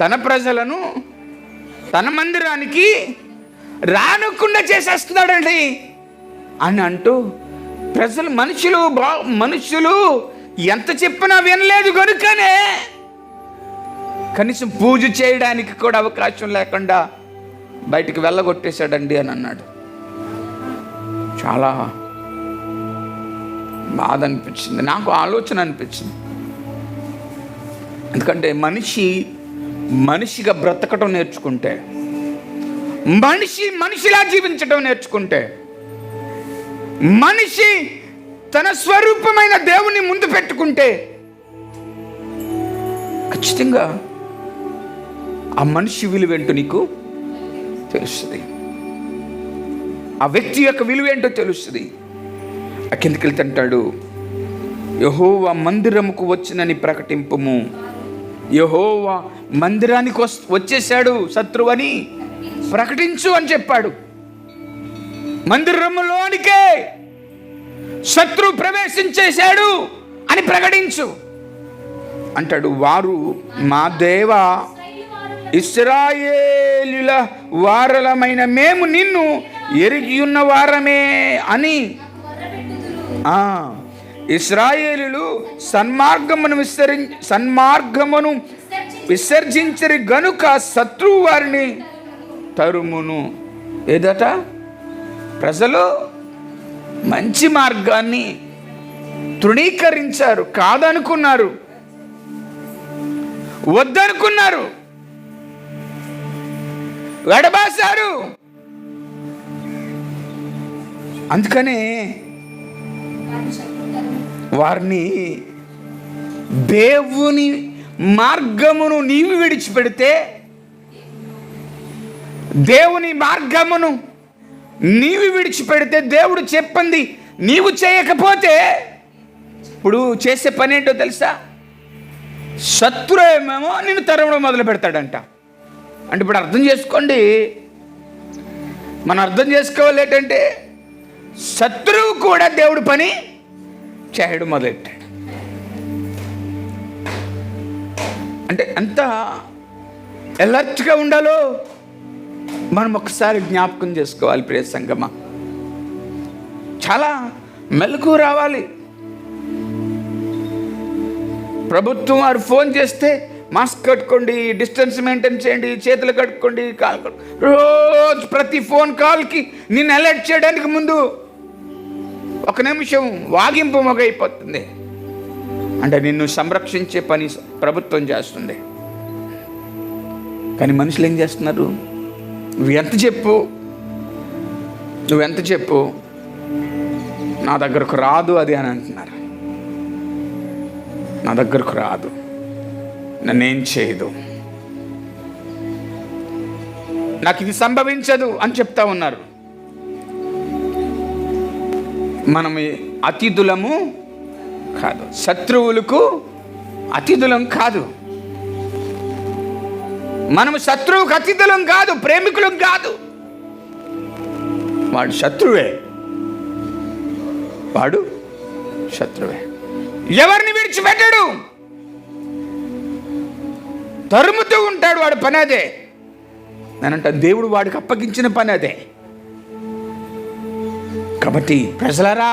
తన ప్రజలను తన మందిరానికి రానివ్వకుండా చేసేస్తున్నాడండి అని అంటూ, ప్రజలు మనుషులు ఎంత చెప్పినా వినలేదు కనుకనే కనీసం పూజ చేయడానికి కూడా అవకాశం లేకుండా బయటికి వెళ్ళగొట్టేశాడండి అని అన్నాడు. చాలా బాధ అనిపించింది, నాకు ఆలోచన అనిపించింది. ఎందుకంటే మనిషిగా బ్రతకటం నేర్చుకుంటే, మనిషిలా జీవించడం నేర్చుకుంటే, మనిషి తన స్వరూపమైన దేవుని ముందు పెట్టుకుంటే ఖచ్చితంగా ఆ మనిషి విలువేంటో నీకు తెలుస్తుంది, ఆ వ్యక్తి యొక్క విలువేంటో తెలుస్తుంది. ఆ కిందకి వెళ్తుంటాడు, యెహోవా మందిరముకు వచ్చినని ప్రకటింపుము. యెహోవా మందిరానికి వచ్చేసాడు శత్రువని ప్రకటించు అని చెప్పాడు. మందిరములోనికే శత్రువు ప్రవేశించేశాడు అని ప్రకటించు అంటాడు. వారు మా దేవ ఇశ్రాయేలుల వారలమైన మేము నిన్ను ఎరిగి ఉన్న వారమే అని ఇశ్రాయేలీయులు సన్మార్గమును విసర్జించరి గనుక శత్రువు వారిని తరుమును. ఏదట? ప్రజలు మంచి మార్గాన్ని తృణీకరించారు, కాదనుకున్నారు, వద్దనుకున్నారు, వెడబాసారు. అందుకనే వారిని దేవుని మార్గమును నీవు విడిచిపెడితే, దేవుని మార్గమును నీవు విడిచిపెడితే, దేవుడు చెప్పింది నీవు చేయకపోతే ఇప్పుడు చేసే పని ఏంటో తెలుసా? శత్రువేమేమో నిన్ను తరవడం మొదలు పెడతాడంట. అంటే ఇప్పుడు అర్థం చేసుకోండి, మనం అర్థం చేసుకోవాలి ఏంటంటే శత్రువు కూడా దేవుడు పని చేయడం మొదలెట్టాడు. అంటే ఎంత అలర్ట్గా ఉండాలో మనం ఒకసారి జ్ఞాపకం చేసుకోవాలి. ప్రియ సంగమా, చాలా మెలకు రావాలి. ప్రభుత్వం వారు ఫోన్ చేస్తే మాస్క్ కట్టుకోండి, డిస్టెన్స్ మెయింటైన్ చేయండి, చేతులు కట్టుకోండి, కాలు రోజు ప్రతి ఫోన్ కాల్కి నిన్ను అలర్ట్ చేయడానికి ముందు ఒక నిమిషం వాగింపు మొగైపోతుంది. అంటే నిన్ను సంరక్షించే పని ప్రభుత్వం చేస్తుంది. కానీ మనుషులు ఏం చేస్తున్నారు? నువ్వెంత చెప్పు నా దగ్గరకు రాదు అది అని అంటున్నారు. నా దగ్గరకు రాదు, నన్నేం చేయదు, నాకు ఇది సంభవించదు అని చెప్తా ఉన్నారు. మనం అతిథులము కాదు, శత్రువులకు అతిథులం కాదు. మనము శత్రువుకు అతిథులం కాదు, ప్రేమికులం కాదు. వాడు శత్రువే, ఎవరిని విడిచిపెట్టాడు, తరుముతూ ఉంటాడు. వాడి పని అదే. నేనంట దేవుడు వాడికి అప్పగించిన పని అదే. కాబట్టి ప్రజలారా,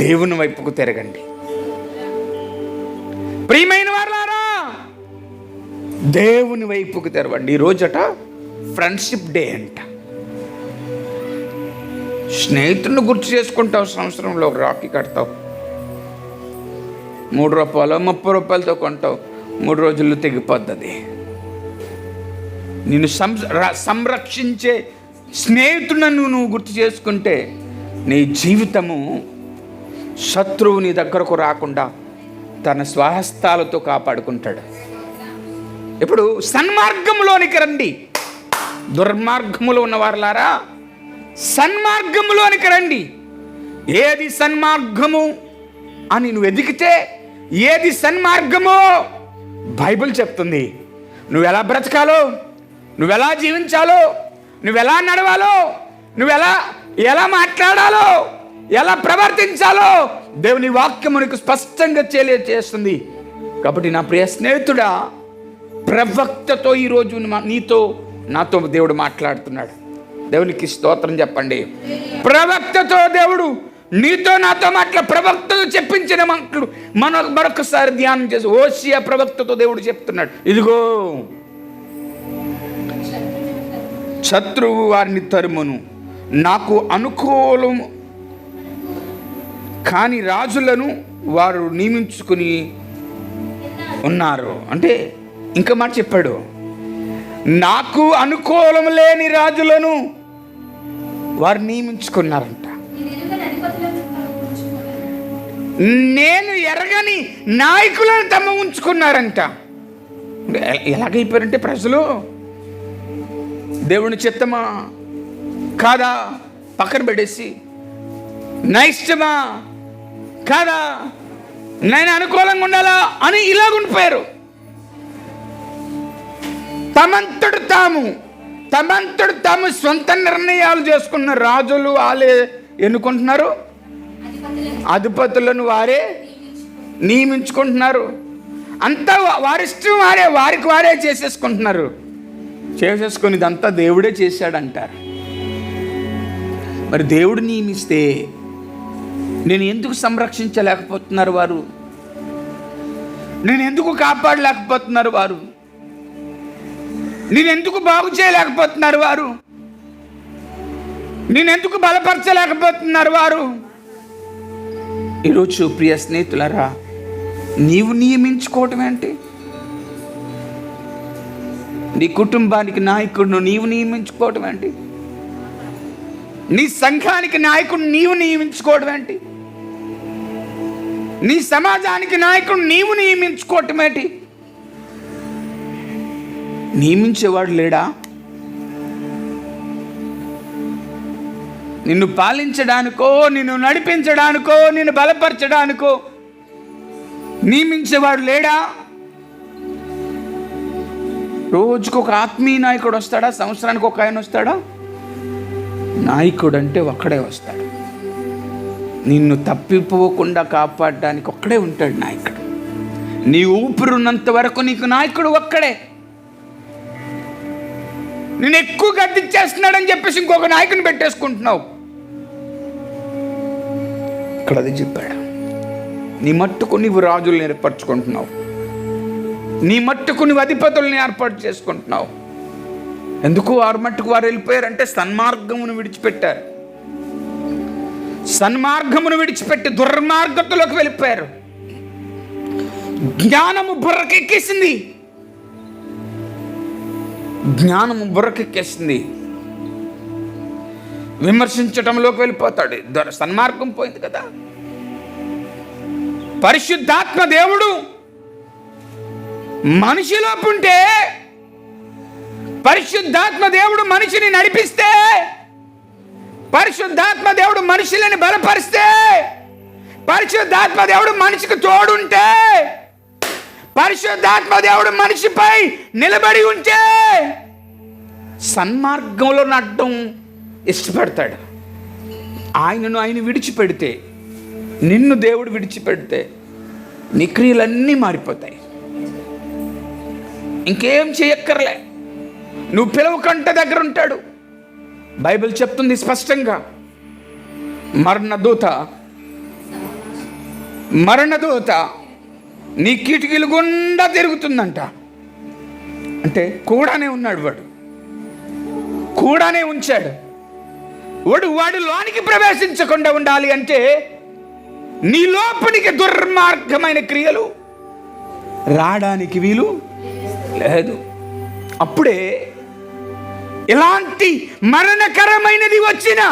దేవుని వైపుకు తిరగండి. ప్రియమైన వారలారా, దేవుని వైపుకు తిరగండి. ఈ రోజట ఫ్రెండ్షిప్ డే అంట. స్నేహితుడిని గుర్తు చేసుకుంటావు, సంవత్సరంలో ఒక రాఖీ కడతావు, 3 రూపాయలు 30 రూపాయలతో కొంటావు, 3 రోజుల్లో తెగిపోద్ది. నిన్ను సంరక్షించే స్నేహితులను నువ్వు గుర్తు చేసుకుంటే నీ జీవితము శత్రువు నీ దగ్గరకు రాకుండా తన స్వహస్తాలతో కాపాడుకుంటాడు. ఇప్పుడు సన్మార్గంలోనికి రండి. దుర్మార్గములో ఉన్నవారులారా, సన్మార్గంలోనికి రండి. ఏది సన్మార్గము అని నువ్వు ఎదిగితే, ఏది సన్మార్గమో బైబిల్ చెప్తుంది. నువ్వెలా బ్రతకాలో, నువ్వెలా జీవించాలో, నువ్వెలా నడవాలో, ఎలా మాట్లాడాలో, ఎలా ప్రవర్తించాలో దేవుని వాక్యము నీకు స్పష్టంగా తెలియజేస్తుంది. కాబట్టి నా ప్రియ స్నేహితుడా, ప్రవక్తతో ఈరోజు నాతో దేవుడు మాట్లాడుతున్నాడు. దేవునికి స్తోత్రం చెప్పండి. ప్రవక్తతో దేవుడు నీతో నాతో ప్రవక్తతో చెప్పించిన మాటలు మరొకసారి ధ్యానం చేసి, హోషేయ ప్రవక్తతో దేవుడు చెప్తున్నాడు, ఇదిగో శత్రువు వారిని తరుమును, నాకు అనుకూలం కాని రాజులను వారు నియమించుకుని ఉన్నారు. అంటే ఇంకా మాట చెప్పాడు, నాకు అనుకూలం లేని రాజులను వారు నియమించుకున్నారంట. నేను ఎరగని నాయకులను తమ ఉంచుకున్నారంట. ఎలాగైపోయారంటే ప్రజలు, దేవుని చిత్తమా కాదా పక్కన పెట్టేసి, నా ఇష్టమా కాదా, నేను అనుకూలంగా ఉండాలా అని ఇలాగుండిపోయారు. తమంతడు తాము సొంత నిర్ణయాలు చేసుకున్న రాజులు వాళ్ళే ఎన్నుకుంటున్నారు, అధిపతులను వారే నియమించుకుంటున్నారు. అంతా వారిష్టం వారికి వారే చేసేసుకుంటున్నారు. చేసేసుకుని ఇదంతా దేవుడే చేశాడంటారు. మరి దేవుడు నియమిస్తే నేను ఎందుకు సంరక్షించలేకపోతున్నారు వారు? నేను ఎందుకు కాపాడలేకపోతున్నారు వారు? నేను ఎందుకు బాగు చేయలేకపోతున్నారు వారు? నేను ఎందుకు బలపరచలేకపోతున్నారు వారు? ఈరోజు ప్రియ స్నేహితులారా, నీవు నియమించుకోవటం ఏంటి? నీ కుటుంబానికి నాయకుడిని నీవు నియమించుకోవటం ఏంటి? నీ సంఘానికి నాయకుడిని నీవు నియమించుకోవడం ఏంటి? నీ సమాజానికి నాయకుడిని నీవు నియమించుకోవటం ఏంటి? నియమించేవాడు లేడా? నిన్ను పాలించడానికో, నిన్ను నడిపించడానికో, నిన్ను బలపరచడానికో నియమించేవాడు లేడా? రోజుకు ఒక ఆత్మీయ నాయకుడు వస్తాడా? సంవత్సరానికి ఒక ఆయన వస్తాడా? నాయకుడు అంటే ఒక్కడే వస్తాడు. నిన్ను తప్పిపోకుండా కాపాడడానికి ఒక్కడే ఉంటాడు నాయకుడు. నీ ఊపిరున్నంత వరకు నీకు నాయకుడు ఒక్కడే. నేను ఎక్కువ గద్దిచ్చేస్తున్నాడని చెప్పేసి ఇంకొక నాయకుని పెట్టేసుకుంటున్నావు. ఇక్కడ అది చెప్పాడు, నీ మట్టుకు నీవు రాజులను ఏర్పరచుకుంటున్నావు, నీ మట్టుకు నువ్వు అధిపతుల్ని ఏర్పాటు చేసుకుంటున్నావు. ఎందుకు వారు మట్టుకు వారు వెళ్ళిపోయారంటే సన్మార్గమును విడిచిపెట్టారు. సన్మార్గమును విడిచిపెట్టి దుర్మార్గతలోకి వెళ్ళిపోయారు. జ్ఞానము బుర్రకెక్కేసింది, జ్ఞానము బుర్రకెక్కేసింది. విమర్శించటంలోకి వెళ్ళిపోతాడు. సన్మార్గం పోయింది కదా. పరిశుద్ధాత్మ దేవుడు మనిషిలో ఉంటే, పరిశుద్ధాత్మ దేవుడు మనిషిని నడిపిస్తే, పరిశుద్ధాత్మ దేవుడు మనుషులని బలపరిస్తే, పరిశుద్ధాత్మ దేవుడు మనిషికి తోడుంటే, పరిశుద్ధాత్మ దేవుడు మనిషిపై నిలబడి ఉంటే సన్మార్గంలో నడడం ఇష్టపడతాడు. ఆయన విడిచిపెడితే, నిన్ను దేవుడు విడిచిపెడితే నీ క్రియలన్నీ మారిపోతాయి. ఇంకేం చేయక్కర్లే. నువ్వు పిలవకంట దగ్గర ఉంటాడు. బైబిల్ చెప్తుంది స్పష్టంగా, మరణదూత నీ కిటికీలు గుండా తిరుగుతుందంట. అంటే కూడానే ఉన్నాడు వాడు, కూడానే ఉంచాడు. వాడు లోనికి ప్రవేశించకుండా ఉండాలి అంటే నీ లోపలికి దుర్మార్గమైన క్రియలు రావడానికి వీలు లేదు. అప్పుడే ఇలాంటి మరణకరమైనది వచ్చినా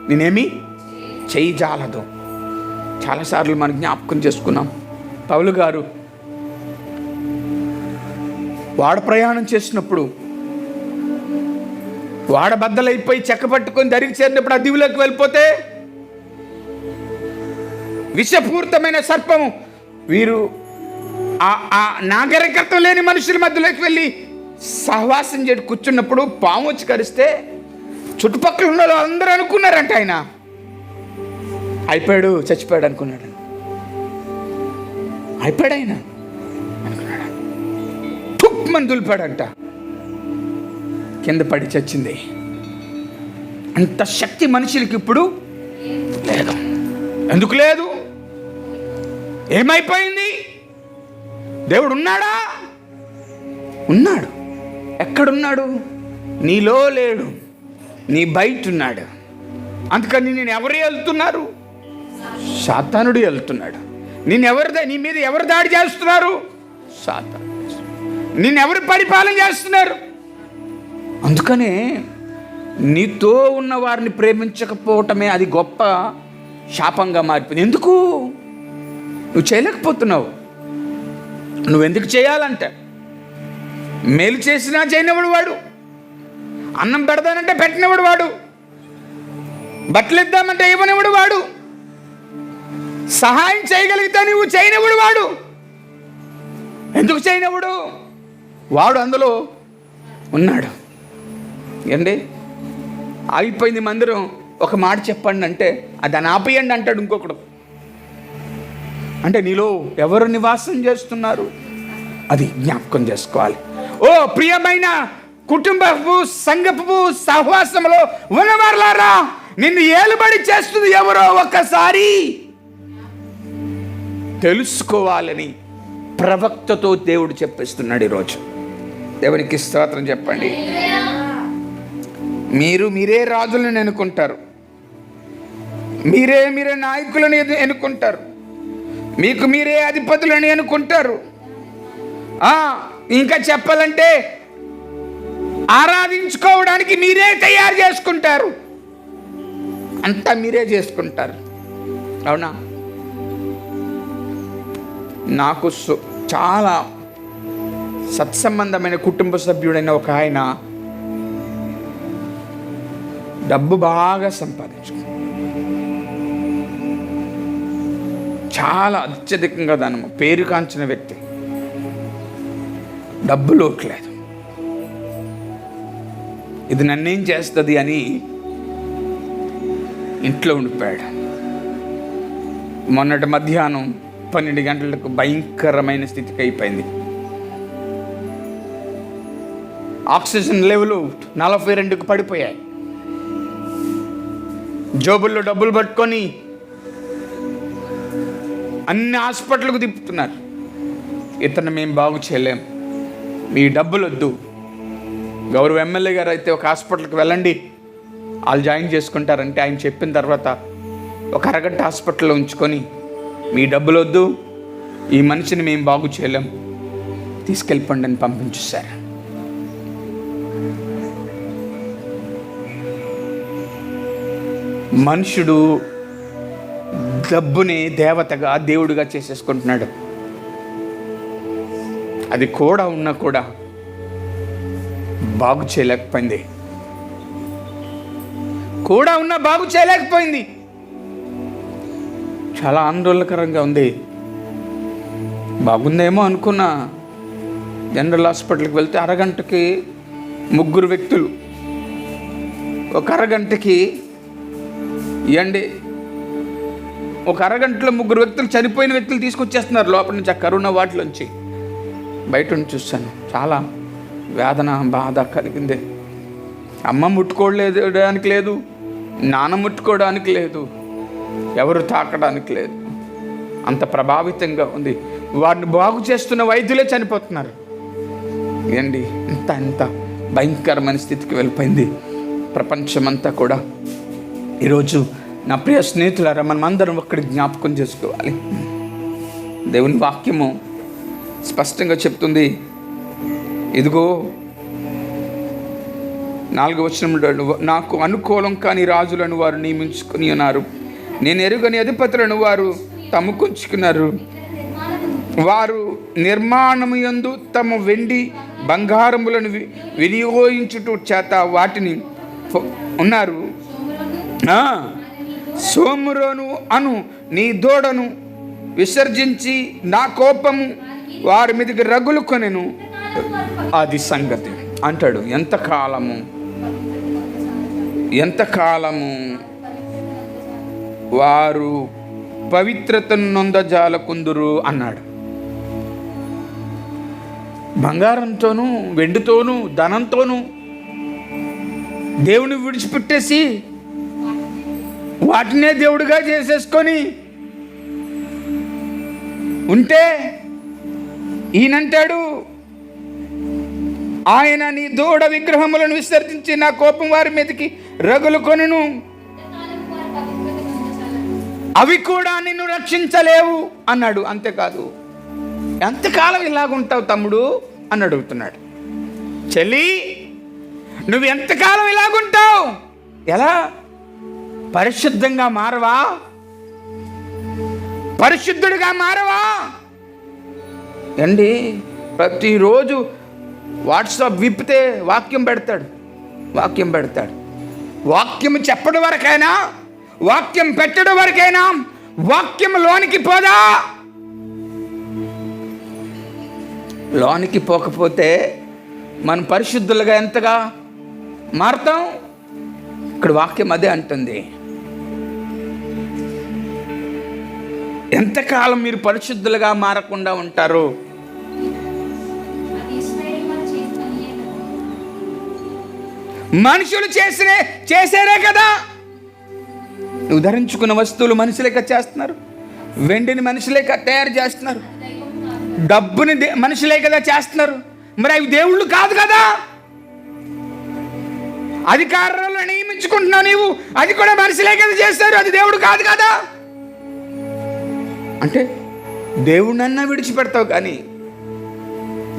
నేనేమి చేయజాలదు. చాలాసార్లు మనం జ్ఞాపకం చేసుకున్నాం. పౌలు గారు వాడ ప్రయాణం చేసినప్పుడు వాడ బద్దలైపోయి చెక్క పట్టుకొని దరికి చేరినప్పుడు ఆ దివిలోకి వెళ్ళిపోతే విషపూరితమైన సర్పము, వీరు ఆ నాగరికత్వం లేని మనుషుల మధ్యలోకి వెళ్ళి సహవాసం చేసి కూర్చున్నప్పుడు పాము వచ్చి కరిస్తే చుట్టుపక్కల ఉన్న వాళ్ళు అందరూ అనుకున్నారంట ఆయన అయిపోయాడు, చచ్చిపోయాడు అనుకున్నాడు. అయిపోయాడు ఆయన అనుకున్నాడు. తుప్పమని దులిపాడంట, కింద పడి చచ్చింది. అంత శక్తి మనుషులకి ఇప్పుడు లేదు. ఎందుకు లేదు? ఏమైపోయింది? దేవుడు ఉన్నాడా? ఉన్నాడు. ఎక్కడున్నాడు? నీలో లేడు, నీ బయట ఉన్నాడు. అందుకని నేను ఎవరు వెళ్తున్నారు? సాతానుడు వెళ్తున్నాడు. నీ మీద ఎవరు దాడి చేస్తున్నారు? సాతాను. నిన్నెవరు పరిపాలన చేస్తున్నారు? అందుకనే నీతో ఉన్న వారిని ప్రేమించకపోవటమే అది గొప్ప శాపంగా మారిపోయింది. ఎందుకు? నువ్వు చేయలేకపోతున్నావు. నువ్వెందుకు చేయాలంటే, మేలు చేసినా చేయనివాడు వాడు, అన్నం పెడతానంటే పెట్టినవాడు వాడు, బట్టలు ఇద్దామంటే ఇవ్వనివాడు వాడు, సహాయం చేయగలిగితే నువ్వు చేయనివాడు వాడు. ఎందుకు చేయనివాడు? వాడు అందులో ఉన్నాడు. ఏండి ఆగిపోయింది మందిరం, ఒక మాట చెప్పండి అంటే దాన్ని ఆపేయండి అంటాడు ఇంకొకడు. అంటే నీలో ఎవరు నివాసం చేస్తున్నారు? అది జ్ఞాపకం చేసుకోవాలి. ఓ ప్రియమైన కుటుంబపు సంఘపు సహవాసంలో ఉన్నవారులారా, నిన్ను ఏలుబడి చేస్తుంది ఎవరో ఒక్కసారి తెలుసుకోవాలని ప్రవక్తతో దేవుడు చెప్పిస్తున్నాడు ఈరోజు. దేవునికి స్తోత్రం చెప్పండి. మీరే రాజులను ఎన్నుకుంటారు, మీరే నాయకులను ఎన్నుకుంటారు, మీకు మీరే అధిపతులను ఎన్నుకుంటారు. ఇంకా చెప్పాలంటే ఆరాధించుకోవడానికి మీరే తయారు చేసుకుంటారు, అంతా మీరే చేసుకుంటారు. అవునా? నాకు చాలా సత్సంబంధమైన కుటుంబ సభ్యుడైన ఒక ఆయన డబ్బు బాగా సంపాదించుకున్నాడు. చాలా అత్యధికంగా ధనము, పేరు కాంచిన వ్యక్తి, డబ్బు లోట్లేదు. ఇది నన్నేం చేస్తుంది అని ఇంట్లో ఉండిపోయాడు. మొన్నటి మధ్యాహ్నం 12 గంటలకు భయంకరమైన స్థితికి అయిపోయింది. ఆక్సిజన్ లెవెల్ 42కు పడిపోయాయి. జోబుల్లో డబ్బులు పట్టుకొని అన్ని హాస్పిటల్కు తిప్పుతున్నారు. ఇతను మేము బాగు చేయలేం, మీ డబ్బులు వద్దు, గౌరవ ఎమ్మెల్యే గారు అయితే ఒక హాస్పిటల్కి వెళ్ళండి, వాళ్ళు జాయిన్ చేసుకుంటారంటే ఆయన చెప్పిన తర్వాత ఒక అరగంట హాస్పిటల్లో ఉంచుకొని, మీ డబ్బులు వద్దు, ఈ మనిషిని మేము బాగు చేయలేం, తీసుకెళ్ళిపోండి అని పంపించేశారు. మనుషుడు డబ్బుని దేవతగా దేవుడిగా చేసేసుకుంటున్నాడు. అది కూడా ఉన్నా కూడా బాగు చేయలేకపోయింది, కూడా ఉన్నా బాగు చేయలేకపోయింది. చాలా ఆందోళనకరంగా ఉంది. బాగుందేమో అనుకున్నా. జనరల్ హాస్పిటల్కి వెళ్తే అరగంటకి 3 వ్యక్తులు, ఒక అరగంటకి ఒక అరగంటలో 3 వ్యక్తులు, చనిపోయిన వ్యక్తులు తీసుకొచ్చేస్తున్నారు లోపల నుంచి, ఆ కరోనా వాటిలోంచి. బయట నుంచి చూస్తాను, చాలా వేదన బాధ కలిగింది. అమ్మ ముట్టుకోవడానికి లేదు, నాన్న ముట్టుకోవడానికి లేదు, ఎవరు తాకడానికి లేదు. అంత ప్రభావితంగా ఉంది. వాడిని బాగు చేస్తున్న వైద్యులే చనిపోతున్నారు. ఏంటి ఎంత భయంకరమైన స్థితికి వెళ్ళిపోయింది ప్రపంచమంతా కూడా. ఈరోజు నా ప్రియ స్నేహితులారా, మనమందరం ఒక్కడి జ్ఞాపకం చేసుకోవాలి. దేవుని వాక్యము స్పష్టంగా చెప్తుంది. ఇదిగో 4వ వచనంలో, నాకు అనుకూలం కాని రాజులను వారు నియమించుకుని ఉన్నారు, నేను ఎరుగని అధిపతులను వారు తమ్ముకుంచుకున్నారు. వారు నిర్మాణము యందు తమ వెండి బంగారములను వినియోగించుట చేత వాటిని ఉన్నారు. సోమురోను అను నీ దూడను విసర్జించి నా కోపము వారి మీదకి రగులు కొనెను, అది సంగతి అంటాడు. ఎంతకాలము వారు పవిత్రతను నొందజాలకుందురు అన్నాడు. బంగారంతోనూ వెండితోనూ ధనంతోనూ దేవుని విడిచిపెట్టేసి వాటినే దేవుడిగా చేసేసుకొని ఉంటే ఈయనంటాడు, ఆయన నీ దూడ విగ్రహములను విసర్జించి నా కోపం వారి మీదకి రగులు కొనెను, అవి కూడా నిన్ను రక్షించలేవు అన్నాడు. అంతేకాదు, ఎంతకాలం ఇలాగుంటావు తమ్ముడు అని అడుగుతున్నాడు. చెల్లి, నువ్వు ఎంతకాలం ఇలాగుంటావు? ఎలా? పరిశుద్ధంగా మారవా? పరిశుద్ధుడిగా మారవా? ప్రతిరోజు వాట్సాప్ విప్పితే వాక్యం పెడతాడు. వాక్యం చెప్పడం వరకైనా, వాక్యం పెట్టడం వరకైనా వాక్యం లోనికి పోదా? లోనికి పోకపోతే మనం పరిశుద్ధులుగా ఎంతగా మారుతాం? ఇక్కడ వాక్యం అదే అంటుంది. ఎంతకాలం మీరు పరిశుద్ధులుగా మారకుండా ఉంటారు? మనుషులు చేసారే కదా. నువ్వు ధరించుకున్న వస్తువులు మనుషులేక చేస్తున్నారు, వెండిని మనుషులేక తయారు చేస్తున్నారు, డబ్బుని మనుషులే కదా చేస్తున్నారు. మరి అవి దేవుళ్ళు కాదు కదా. అధికారులను నియమించుకుంటున్నావు నీవు, అది కూడా మనుషులే కదా చేస్తారు, అది దేవుడు కాదు కదా. అంటే దేవుడినన్నా విడిచిపెడతావు కానీ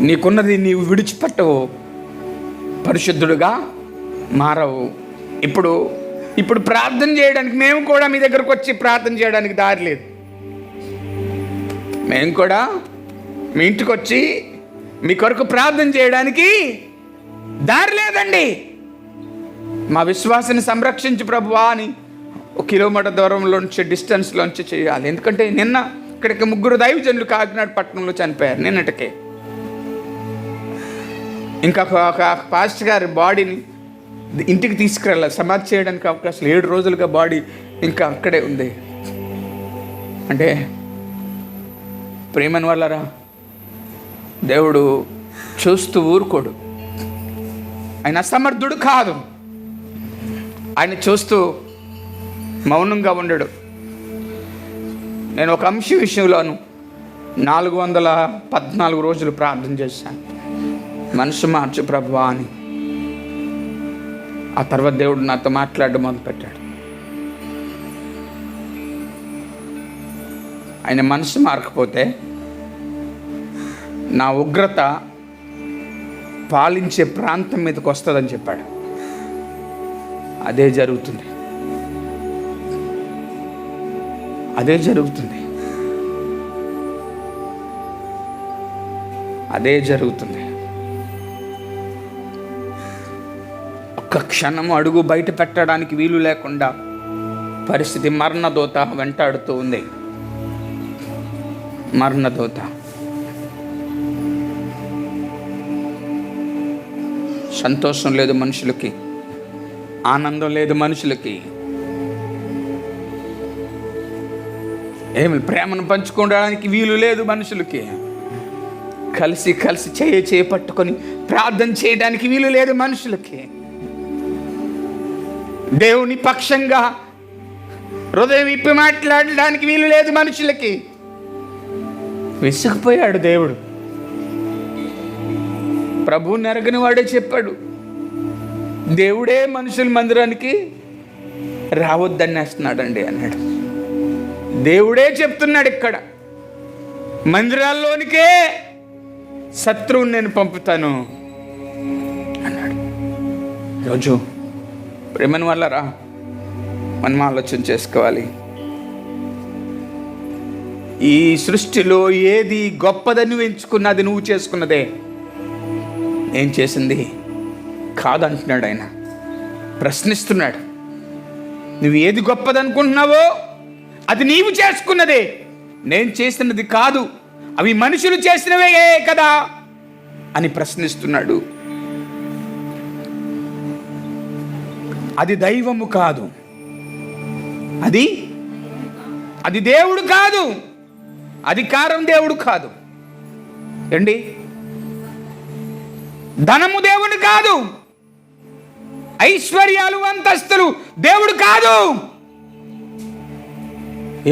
నీకున్నది నీవు విడిచిపెట్టవు, పరిశుద్ధుడుగా మారవు. ఇప్పుడు ప్రార్థన చేయడానికి మేము కూడా మీ దగ్గరకు వచ్చి ప్రార్థన చేయడానికి దారి లేదు. మేము కూడా మీ ఇంటికి వచ్చి మీ కొరకు ప్రార్థన చేయడానికి దారి లేదండి. మా విశ్వాసాన్ని సంరక్షించి ప్రభువా అని 1 కిలోమీటర్ దూరంలోంచి డిస్టెన్స్లోంచి చేయాలి. ఎందుకంటే నిన్న ఇక్కడికి 3 దైవజనులు కాకినాడ పట్టణంలో చనిపోయారు నిన్నటికే. ఇంకా ఒక పాస్టర్ గారి బాడీని ఇంటికి తీసుకురాలి, సమాధి చేయడానికి అవకాశం 7 రోజులుగా బాడీ ఇంకా అక్కడే ఉంది. అంటే ప్రేమను వల్లరా దేవుడు చూస్తూ ఊరుకోడు. ఆయన అసమర్థుడు కాదు, ఆయన చూస్తూ మౌనంగా ఉండడు. నేను ఒక అంశం విషయంలోను 414 రోజులు ప్రార్థన చేశాను, మనసు మార్చు ప్రభువా అని. ఆ తర్వాత దేవుడు నాతో మాట్లాడడం మొదలుపెట్టాడు. ఆయన మనసు మారకపోతే నా ఉగ్రత పాలించే ప్రాంతం మీదకి వస్తుందని చెప్పాడు. అదే జరుగుతుంది, అదే జరుగుతుంది, అదే జరుగుతుంది. ఒక్క క్షణము అడుగు బయట పెట్టడానికి వీలు లేకుండా పరిస్థితి మరణదోత వెంటాడుతూ ఉంది. మరణదోత. సంతోషం లేదు మనుషులకి, ఆనందం లేదు మనుషులకి, ఏమి ప్రేమను పంచుకోవడానికి వీలు లేదు మనుషులకి, కలిసి చేయి పట్టుకొని ప్రార్థన చేయడానికి వీలు లేదు మనుషులకి, దేవుని పక్షంగా హృదయం విప్పి మాట్లాడడానికి వీలు లేదు మనుషులకి. విసుగుపోయాడు దేవుడు. ప్రభువు నెరగని వాడే చెప్పాడు, దేవుడే మనుషుల మందిరానికి రావద్దనేస్తున్నాడండి అన్నాడు. దేవుడే చెప్తున్నాడు ఇక్కడ, మందిరాల్లోనికే శత్రువుని నేను పంపుతాను అన్నాడు. రోజు ప్రేమను వల్లరా మనం ఆలోచన చేసుకోవాలి. ఈ సృష్టిలో ఏది గొప్పదని ఎంచుకున్నది నువ్వు చేసుకున్నదే, నేను చేసింది కాదంటున్నాడు ఆయన. ప్రశ్నిస్తున్నాడు. నువ్వు ఏది గొప్పదనుకుంటున్నావో అది నీవు చేసుకున్నదే, నేను చేసినది కాదు, అవి మనుషులు చేసినవే కదా అని ప్రశ్నిస్తున్నాడు. అది దైవము కాదు, అది దేవుడు కాదు, అధికారం దేవుడు కాదు ఏండి, ధనము దేవుడు కాదు, ఐశ్వర్యాలు అంతస్తులు దేవుడు కాదు,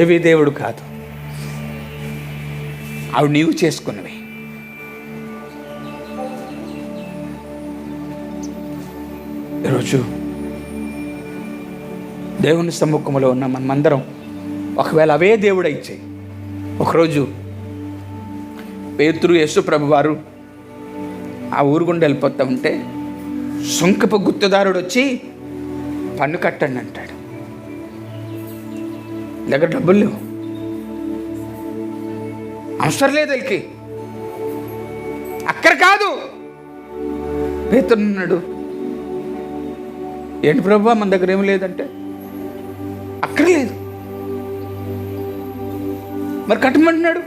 ఏవి దేవుడు కాదు, అవి నీవు చేసుకున్నవి. ఈరోజు దేవుని సమ్ముఖంలో ఉన్న మనమందరం ఒకవేళ అవే దేవుడు ఇచ్చాయి. ఒకరోజు పేతురు యేసు ప్రభు వారు ఆ ఊరు గుండా వెళ్ళిపోతూ ఉంటే సుంకపు గుత్తదారుడు వచ్చి పన్ను కట్టండి అంటాడు. దగ్గర డబ్బులు లేవు, అవసరం లేదు వాళ్ళకి, అక్కడ కాదు. పేతురు అన్నాడు, ఏంటి ప్రభు మన దగ్గర ఏమి లేదంటే, అక్కర్లేదు మరి కట్టమంటున్నాడు,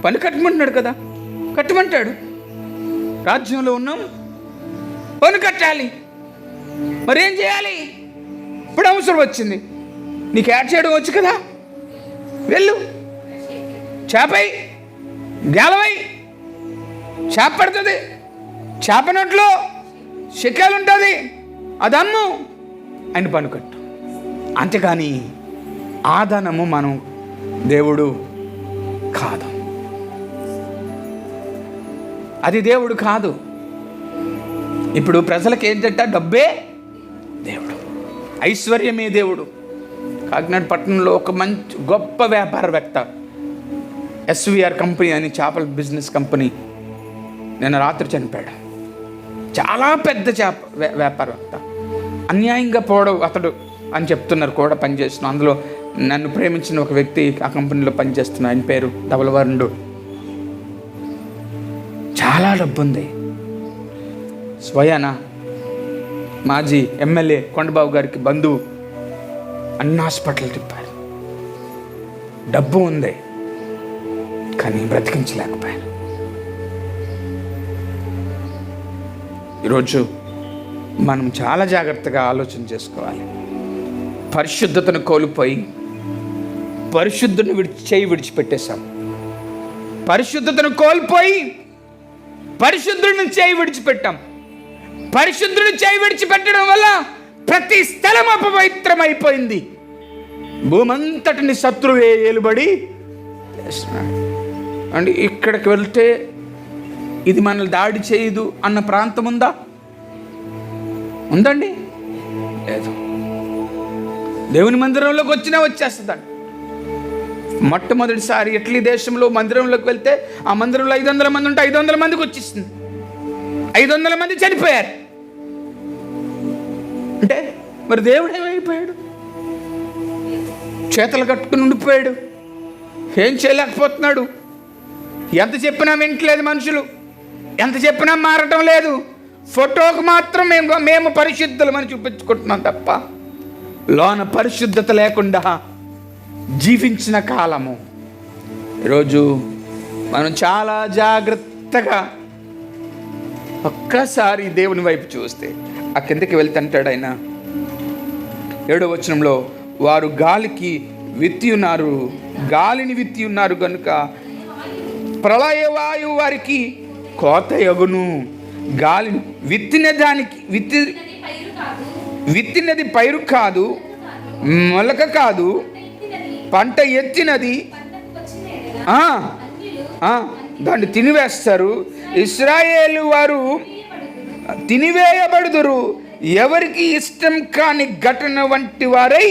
పని కట్టమంటున్నాడు కదా, కట్టమంటాడు. రాజ్యంలో ఉన్నాం, పని కట్టాలి, మరేం చేయాలి? ఇప్పుడు అవసరం వచ్చింది, నీకు యాడ్ చేయడం వచ్చు కదా, వెళ్ళు, చేపై గేలవై, చేప పడుతుంది, చేప నోట్లో షెకేలు ఉంటుంది, అది అమ్ము, ఆయన పనికట్టు. అంతేకాని ఆ ధనము మనం దేవుడు కాదు, అది దేవుడు కాదు. ఇప్పుడు ప్రజలకు ఏంటంటే డబ్బే దేవుడు, ఐశ్వర్యమే దేవుడు. కాకినాడ పట్టణంలో ఒక మంచి గొప్ప వ్యాపారవేత్త, ఎస్విఆర్ కంపెనీ అని చేపల బిజినెస్ కంపెనీ, నిన్న రాత్రి చనిపోయాడు. చాలా పెద్ద వ్యాపారవేత్త, అన్యాయంగా పోవడం అతడు అని చెప్తున్నారు కూడా పనిచేస్తున్నాను. అందులో నన్ను ప్రేమించిన ఒక వ్యక్తి ఆ కంపెనీలో పనిచేస్తున్న, ఆయన పేరు ధవలవరుణుడు. చాలా డబ్బు ఉంది. స్వయాన మాజీ ఎమ్మెల్యే కొండబాబు గారికి బంధువు, అన్ని హాస్పిటల్ తిప్పారు. డబ్బు ఉంది కానీ బ్రతికించలేకపోయారు. ఈరోజు మనం చాలా జాగ్రత్తగా ఆలోచన చేసుకోవాలి. పరిశుద్ధతను కోల్పోయి పరిశుద్ధుని విడిచిపెట్టేశాం. పరిశుద్ధతను కోల్పోయి పరిశుద్ధుడిని చేయి విడిచిపెట్టాం. పరిశుద్ధుని చేయి విడిచిపెట్టడం వల్ల ప్రతి స్థలం అపవిత్రమైపోయింది. భూమంతటిని శత్రువే ఏలుబడి అండ్ ఇక్కడికి వెళ్తే ఇది మనల్ని దాడి చేయదు అన్న ప్రాంతం ఉందా? ఉందండి? లేదు. దేవుని మందిరంలోకి వచ్చినా వచ్చేస్తుందండి. మొట్టమొదటిసారి ఇటలీ దేశంలో మందిరంలోకి వెళ్తే ఆ మందిరంలో 500 మంది ఉంటే 500 మందికి వచ్చేస్తుంది. 500 మంది చనిపోయారు. అంటే మరి దేవుడు ఏమైపోయాడు? చేతలు కట్టుకుని ఉండిపోయాడు. ఏం చేయలేకపోతున్నాడు. ఎంత చెప్పినా వింటలేదు మనుషులు, ఎంత చెప్పినా మారటం లేదు. ఫోటోకు మాత్రం మేము పరిశుద్ధులమని చూపించుకుంటున్నాం తప్ప లోన పరిశుద్ధత లేకుండా జీవించిన కాలము. ఈరోజు మనం చాలా జాగ్రత్తగా ఒక్కసారి దేవుని వైపు చూస్తే ఆ కిందకి వెళ్తుంటాడు ఆయన. 7వ వచనంలో వారు గాలికి విత్తి ఉన్నారు, గాలిని విత్తి ఉన్నారు కనుక ప్రళయవాయువు వారికి కోత యగును. గాలిని విత్తిన దానికి విత్తినది పైరు కాదు, మొలక కాదు, పంట ఎత్తినది దాన్ని తినివేస్తారు. ఇశ్రాయేలు వారు తినివేయబడుదురు. ఎవరికి ఇష్టం కాని ఘటన వంటి వారై,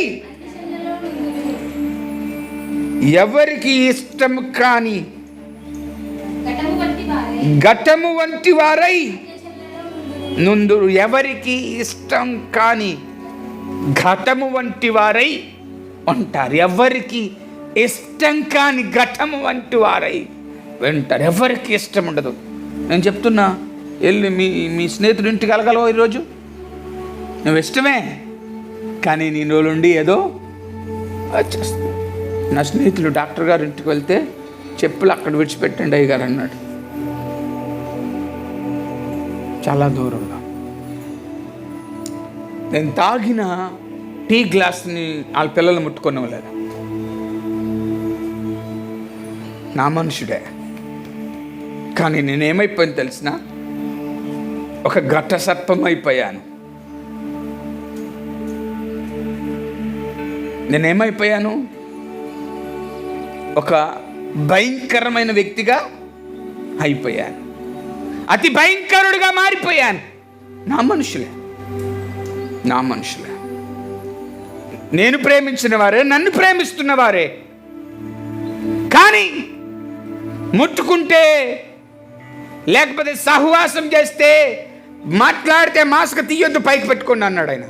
ఎవరికి ఇష్టం కాని ఘటము వంటి వారై నుందురు. ఎవరికి ఇష్టం కాని ఘటము వంటి వారై ఉంటారు. ఎవరికి ఇష్టం కాని ఘటము వంటి వారై వింటారు. ఎవరికి ఇష్టం ఉండదు. నేను చెప్తున్నా, వెళ్ళి మీ స్నేహితుడి ఇంటికి వెళ్ళగలవా? ఈరోజు నువ్వు ఇష్టమే కానీ నీ రోజులుండి ఏదో వచ్చేస్తుంది. నా స్నేహితులు డాక్టర్ గారు ఇంటికి వెళ్తే చెప్పులు అక్కడ విడిచిపెట్టండి అయ్య గారు అన్నాడు. చాలా దూరంగా. నేను తాగిన టీ గ్లాస్ని వాళ్ళ పిల్లలు ముట్టుకునేవాళ్ళు. నా మనుషుడే కానీ నేనేమైపోయాను తెలిసిన? ఒక ఘట సర్పం అయిపోయాను. నేనేమైపోయాను? ఒక భయంకరమైన వ్యక్తిగా అయిపోయాను. అతి భయంకరుడిగా మారిపోయాను. నా మనుషులే. నేను ప్రేమించిన వారే నన్ను ప్రేమిస్తున్న వారే, కానీ ముట్టుకుంటే లేకపోతే సహవాసం చేస్తే మాట్లాడితే మాస్క్ తీయొద్దు పైకి పెట్టుకోండి అన్నాడు ఆయన.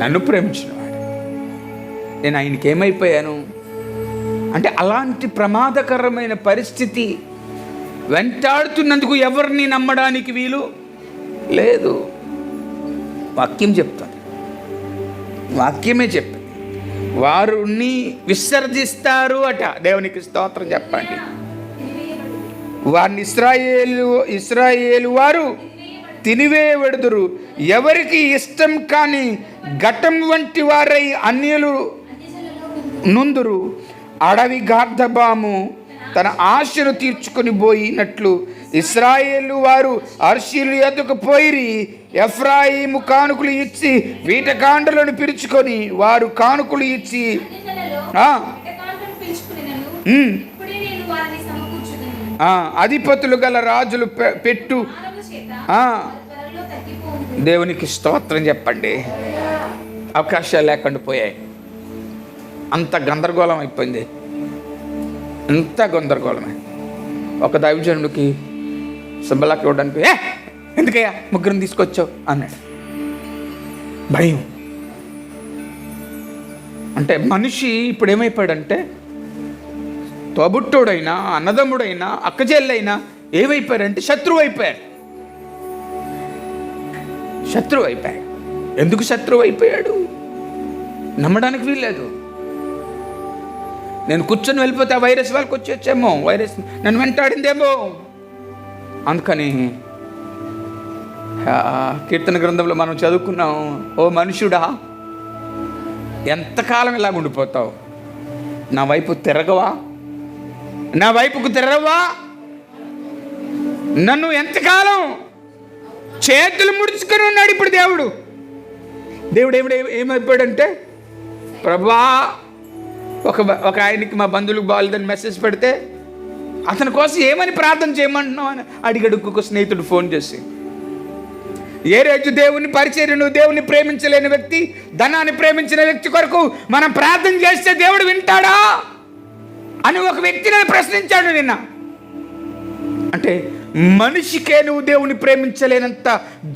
నన్ను ప్రేమించిన వాడు. నేను ఆయనకి ఏమైపోయాను అంటే అలాంటి ప్రమాదకరమైన పరిస్థితి వెంటాడుతున్నందుకు ఎవరిని నమ్మడానికి వీలు లేదు. వాక్యం చెప్తాను, వాక్యమే చెప్పి వారిని విసర్జిస్తారు అట. దేవునికి స్తోత్రం చెప్పండి. వారిని ఇశ్రాయేలు వారు తినివేయబడుదురు. ఎవరికి ఇష్టం కాని ఘటం వంటి వారై అన్యులు నుందురు. అడవి గార్ధబాము తన ఆశను తీర్చుకొని పోయినట్లు ఇశ్రాయేలు వారు అర్షీలు ఎదుకు పోయిరి. ఎఫ్రాయిము కానుకలు ఇచ్చి వీట కాండలను పిరుచుకొని వారు కానుకలు ఇచ్చి అధిపతులు గల రాజులు పెట్టు. దేవునికి స్తోత్రం చెప్పండి. అవకాశాలు లేకుండా పోయాయి. అంత గందరగోళం అయిపోయింది. అంత గందరగోళమే. ఒక దైవజనుడికి సింబలాకి ఇవ్వడానికి ఎందుకయ్యా ముగ్గురిని తీసుకొచ్చావు అన్నాడు. భయం. అంటే మనిషి ఇప్పుడు ఏమైపోయాడంటే తోబుట్టుడైనా అన్నదమ్ముడైనా అక్కజెల్లైనా ఏమైపోయారంటే శత్రువు అయిపోయారు. శత్రువు అయిపోయాడు. ఎందుకు శత్రువు అయిపోయాడు? నమ్మడానికి వీల్లేదు. నేను కూర్చొని వెళ్ళిపోతే ఆ వైరస్ వాళ్ళకి వచ్చేమో, వైరస్ నన్ను వెంటాడిందేమో. అందుకని కీర్తన గ్రంథంలో మనం చదువుకున్నాం, ఓ మనుషుడా ఎంతకాలం ఇలా ఉండిపోతావు? నా వైపు తిరగవా? నా వైపుకు తిరగవా? నన్ను ఎంతకాలం? చేతులు ముడుచుకొని ఉన్నాడు ఇప్పుడు దేవుడు. ఏమైపోయాడంటే ప్రభా, ఒక ఆయనకి మా బంధువులకు బాగాలేదని మెసేజ్ పెడితే అతని కోసం ఏమని ప్రార్థన చేయమంటున్నావు అని అడిగాడు ఒక స్నేహితుడు ఫోన్ చేసి. ఏ రోజు దేవుని పరిచర్యను, దేవుని ప్రేమించలేని వ్యక్తి, ధనాన్ని ప్రేమించిన వ్యక్తి కొరకు మనం ప్రార్థన చేస్తే దేవుడు వింటాడా అని ఒక వ్యక్తి నన్ను ప్రశ్నించాడు నిన్న. అంటే మనిషికే నువ్వు దేవుని ప్రేమించలేనంత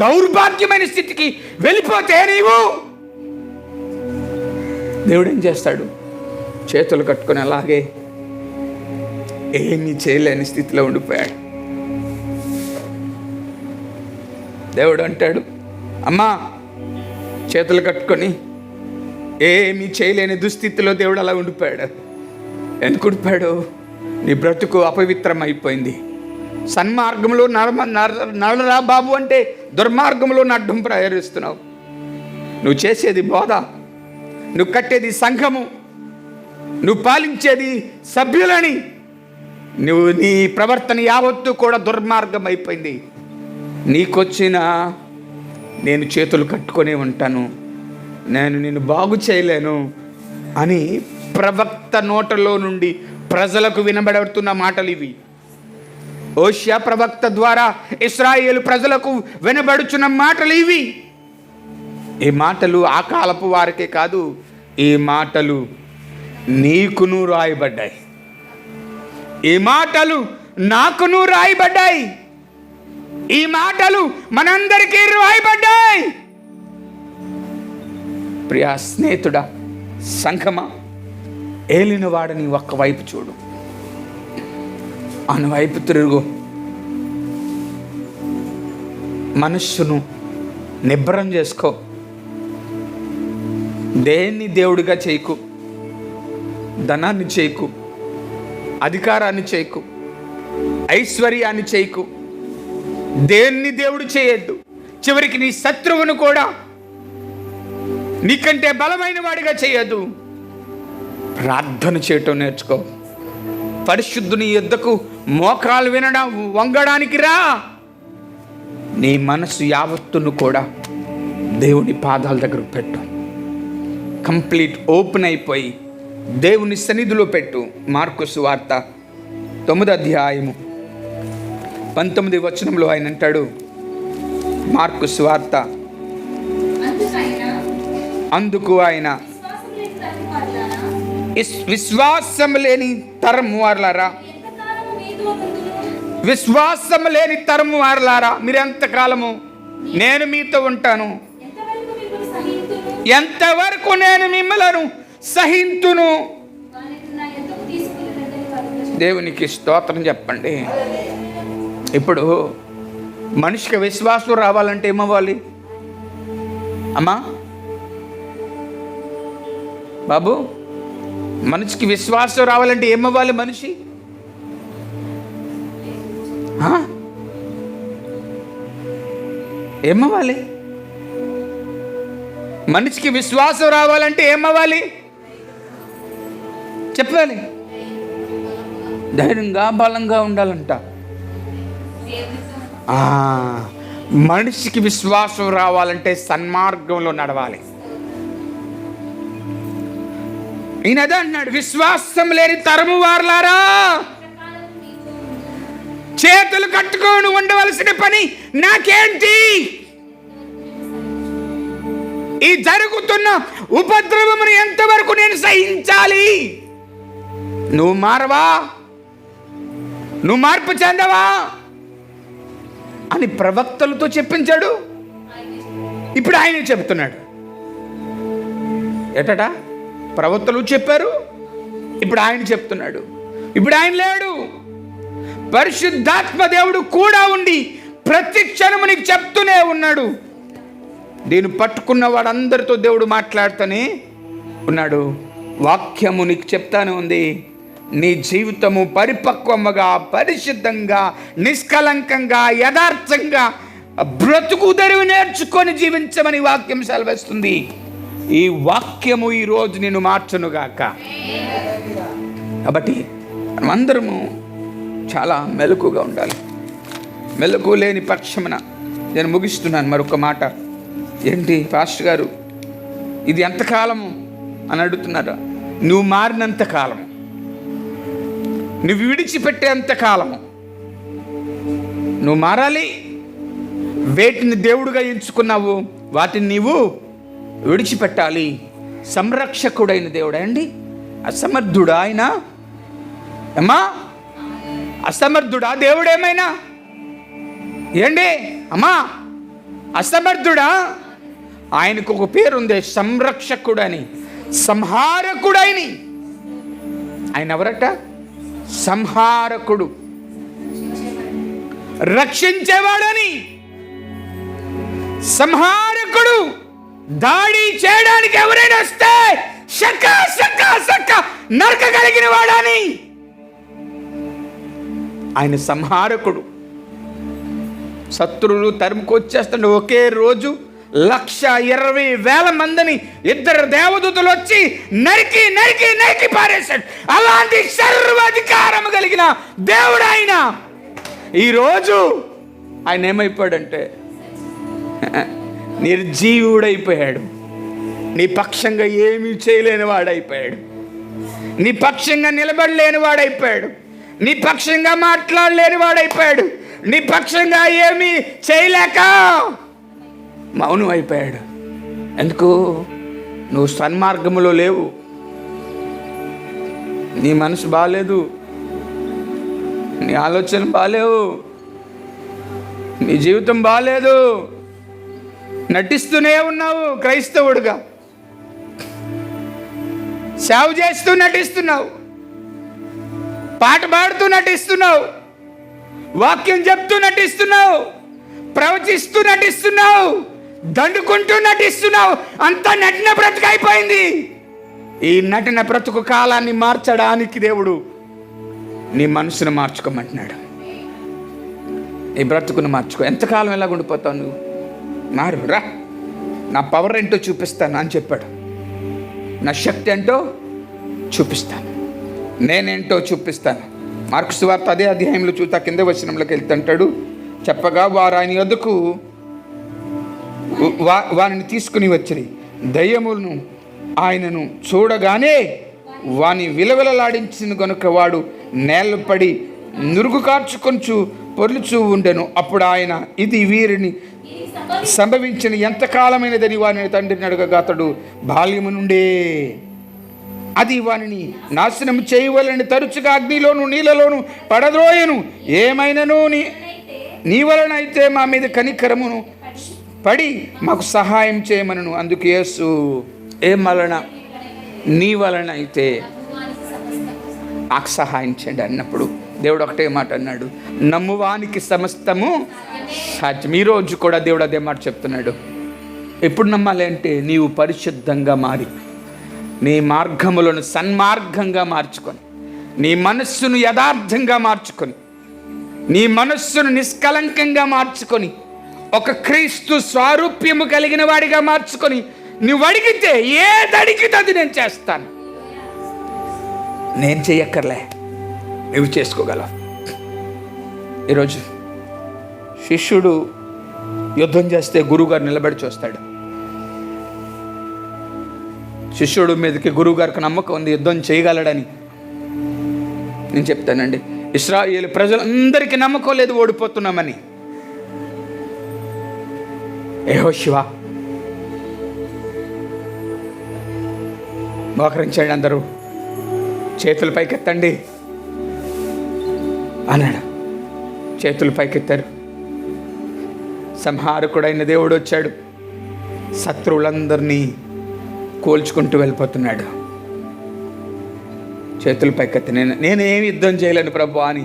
దౌర్భాగ్యమైన స్థితికి వెళ్ళిపోతే నీవు దేవుడు ఏం చేస్తాడు? చేతులు కట్టుకొని అలాగే ఏమీ చేయలేని స్థితిలో ఉండిపోయాడు. దేవుడు అంటాడు, అమ్మా చేతులు కట్టుకొని ఏమీ చేయలేని దుస్థితిలో దేవుడు అలా ఉండిపోయాడు. ఎందుకు ఉండిపోయాడు? నీ బ్రతుకు అపవిత్రం అయిపోయింది. సన్మార్గంలో నడరా బాబు అంటే దుర్మార్గంలో అడ్డం ప్రయారిస్తున్నావు. నువ్వు చేసేది బోధ, నువ్వు కట్టేది సంఘము, నువ్వు పాలించేది సభ్యులని, నువ్వు నీ ప్రవర్తన యావత్తు కూడా దుర్మార్గం అయిపోయింది. నీకొచ్చిన నేను చేతులు కట్టుకొని ఉంటాను, నేను నిన్ను బాగు చేయలేను అని ప్రవక్త నోటలో నుండి ప్రజలకు వినబడుతున్న మాటలు ఇవి. ఓషియా ప్రవక్త ద్వారా ఇశ్రాయేలు ప్రజలకు వినబడుచున్న మాటలు ఇవి. ఈ మాటలు ఆ కాలపు వారికే కాదు, ఈ మాటలు నీకును రాయబడ్డాయి. ఈ మాటలు నాకును రాయబడ్డాయి. ఈ మాటలు మనందరికీ రాయబడ్డాయి. ప్రియా స్నేహితుడా, సంఘమా, ఏలిన వాడిని ఒక్కవైపు చూడు, అనువైపు తిరుగు. మనస్సును నిబ్బరం చేసుకో. దేన్ని దేవుడిగా చేయకు, ధనాన్ని చేయకు, అధికారాన్ని చేయకు, ఐశ్వర్యాన్ని చేయకు, దేన్ని దేవుడు చేయొద్దు. చివరికి నీ శత్రువును కూడా నీకంటే బలమైన వాడిగా చేయొద్దు. ప్రార్థన చేయటం నేర్చుకో. పరిశుద్ధుని యొద్దకు మోకాలు వినడం వంగడానికి రా. నీ మనసు యావత్తును కూడా దేవుని పాదాల దగ్గర పెట్టు. కంప్లీట్ ఓపెన్ అయిపోయి దేవుని సన్నిధిలో పెట్టు. మార్కు సువార్త 9వ అధ్యాయము 19వ వచనంలో ఆయన అంటాడు, మార్కు సువార్త, అందుకు ఆయన విశ్వాసం లేని తరము వారలారా, విశ్వాసం లేని తరము వారలారా, మీరు ఎంతకాలము నేను మీతో ఉంటాను, ఎంతవరకు నేను మిమ్మలను సహింతును. దేవునికి స్తోత్రం చెప్పండి. ఇప్పుడు మనిషికి విశ్వాసం రావాలంటే ఏమవ్వాలి అమ్మా? బాబు, మనిషికి విశ్వాసం రావాలంటే ఏమవ్వాలి? మనిషి ఏమవ్వాలి? మనిషికి విశ్వాసం రావాలంటే ఏమవ్వాలి చెప్పాలి? ధైర్యంగా బలంగా ఉండాలంట. మనిషికి విశ్వాసం రావాలంటే సన్మార్గంలో నడవాలి. ఈయన అదే అన్నాడు, విశ్వాసం లేని తరము వారలారా, చేతులు కట్టుకొని ఉండవలసిన పని నాకేంటి? ఈ జరుగుతున్న ఉపద్రవమును ఎంతవరకు నేను సహించాలి? నువ్వు మారవా? నువ్వు మార్పు చెందవా అని ప్రవక్తలతో చెప్పించాడు. ఇప్పుడు ఆయన చెప్తున్నాడు. ఎటట ప్రవక్తలు చెప్పారు, ఇప్పుడు ఆయన చెప్తున్నాడు. ఇప్పుడు ఆయన లేడు, పరిశుద్ధాత్మ దేవుడు కూడా ఉండి ప్రతి క్షణము నీకు చెప్తూనే ఉన్నాడు. దీన్ని పట్టుకున్న వాడందరితో దేవుడు మాట్లాడుతూనే ఉన్నాడు. వాక్యము నీకు చెప్తానే ఉంది. నీ జీవితము పరిపక్వముగా, పరిశుద్ధంగా, నిష్కలంకంగా, యథార్థంగా బ్రతుకు తెరువు నేర్చుకొని జీవించమని వాక్యం సెలవిస్తుంది. ఈ వాక్యము ఈరోజు నేను మార్చునుగాక. కాబట్టి మనమందరము చాలా మెలకుగా ఉండాలి. మెలకు లేని పక్షమున నేను ముగిస్తున్నాను. మరొక మాట ఏంటి పాస్టర్ గారు, ఇది ఎంతకాలము అని అడుగుతున్నారా? నువ్వు మారినంత కాలము, నువ్వు విడిచిపెట్టేంత కాలము నువ్వు మారాలి. వేటిని దేవుడుగా ఎంచుకున్నావు వాటిని నీవు విడిచిపెట్టాలి. సంరక్షకుడైన దేవుడా అండి? అసమర్థుడా ఆయన? అమ్మా, అసమర్థుడా దేవుడేమైనా? ఏండి అమ్మా, అసమర్థుడా? ఆయనకు ఒక పేరు ఉంది, సంరక్షకుడని, సంహారకుడని. ఆయన ఎవరట? సంహారకుడు, రక్షించేవాడని. సంహారకుడు. దాడి చేయడానికి ఎవరైనా వస్తే శక్క శక్క శక్క నరకగలిగిన వాడని. ఆయన సంహారకుడు. శత్రువులు తరుముకొచ్చేస్తుండే ఒకే రోజు 120,000 మందిని ఇద్దరు దేవదూతలు వచ్చి నరికి నరికి నరికి పారేశాడు. అలాంటి సర్వాధికారం కలిగిన దేవుడు ఆయన. ఈరోజు ఆయన ఏమైపోయాడంటే నిర్జీవుడైపోయాడు. నీ పక్షంగా ఏమీ చేయలేని వాడైపోయాడు. నీ పక్షంగా నిలబడలేని వాడైపోయాడు. నీ పక్షంగా మాట్లాడలేని వాడైపోయాడు. నీ పక్షంగా ఏమీ చేయలేక మౌనం అయిపోయాడు. ఎందుకు? నువ్వు సన్మార్గములో లేవు. నీ మనసు బాగాలేదు, నీ ఆలోచన బాగాలేవు, నీ జీవితం బాగాలేదు. నటిస్తూనే ఉన్నావు క్రైస్తవుడుగా, సేవ చేస్తూ నటిస్తున్నావు, పాట పాడుతూ నటిస్తున్నావు, వాక్యం చెప్తూ నటిస్తున్నావు, ప్రవచిస్తూ నటిస్తున్నావు, దండుకుంటూ నటిస్తున్నావు. అంతా నటన బ్రతుకు అయిపోయింది. ఈ నటన బ్రతుకు కాలాన్ని మార్చడానికి దేవుడు నీ మనసును మార్చుకోమంటున్నాడు. ఈ బ్రతుకును మార్చుకో. ఎంతకాలం ఎలా ఉండిపోతావు నువ్వు? మారు రా, నా పవర్ ఏంటో చూపిస్తాను అని చెప్పాడు. నా శక్తి ఏంటో చూపిస్తాను, నేనేంటో చూపిస్తాను. మార్కు సువార్త అదే అధ్యాయంలో చూతా కింద వచనంలోకి వెళ్తుంటాడు. చెప్పగా వారు ఆయన యొద్దకు వారిని తీసుకుని వచ్చిరి. దయ్యములను ఆయనను చూడగానే వాని విలవిలలాడించిన గనుక వాడు నేలపడి నురుగు కార్చుకొంచు పొర్లుచూ ఉండెను. అప్పుడు ఆయన ఇది వీరిని సంభవించిన ఎంతకాలమైనదని వాని తండ్రిని అడగగా అతడు బాల్యము నుండే అది వానిని నాశనం చేయవలని తరచుగా అగ్నిలోను నీళ్ళలోను పడద్రోయను. ఏమైనను నీ వలన అయితే మా మీద కనికరమును పడి మాకు సహాయం చేయమనను. అందుకు యేసు ఏం వలన? నీ వలన అయితే నాకు సహాయం చేయండి అన్నప్పుడు దేవుడు ఒకటే మాట అన్నాడు, నమ్మువానికి సమస్తము సాధ్యం. ఈరోజు కూడా దేవుడు అదే మాట చెప్తున్నాడు. ఎప్పుడు నమ్మాలి అంటే నీవు పరిశుద్ధంగా మారి నీ మార్గములను సన్మార్గంగా మార్చుకొని, నీ మనస్సును యథార్థంగా మార్చుకొని, నీ మనస్సును నిష్కలంకంగా మార్చుకొని, ఒక క్రీస్తు స్వారూప్యము కలిగిన వాడిగా మార్చుకొని నువ్వు అడిగితే ఏది అడిగితే అది నేను చేస్తాను. నేను చెయ్యక్కర్లే, నువ్వు చేసుకోగలవు. ఈరోజు శిష్యుడు యుద్ధం చేస్తే గురువుగారు నిలబడి చూస్తాడు. శిష్యుడు మీదకి గురువుగారికి నమ్మకం ఉంది, యుద్ధం చేయగలడని. నేను చెప్తానండి, ఇశ్రాయేలు ప్రజలందరికీ నమ్మకం లేదు ఓడిపోతున్నామని. యెహోషువ మోకరించండి, అందరూ చేతుల పైకెత్తండి అన్నాడు. చేతులు పైకెత్తారు. సంహారకుడైన దేవుడు వచ్చాడు, శత్రువులందరినీ కోల్చుకుంటూ వెళ్ళిపోతున్నాడు. చేతులు పైకెత్తి నేనేమి యుద్ధం చేయలేను ప్రభు అని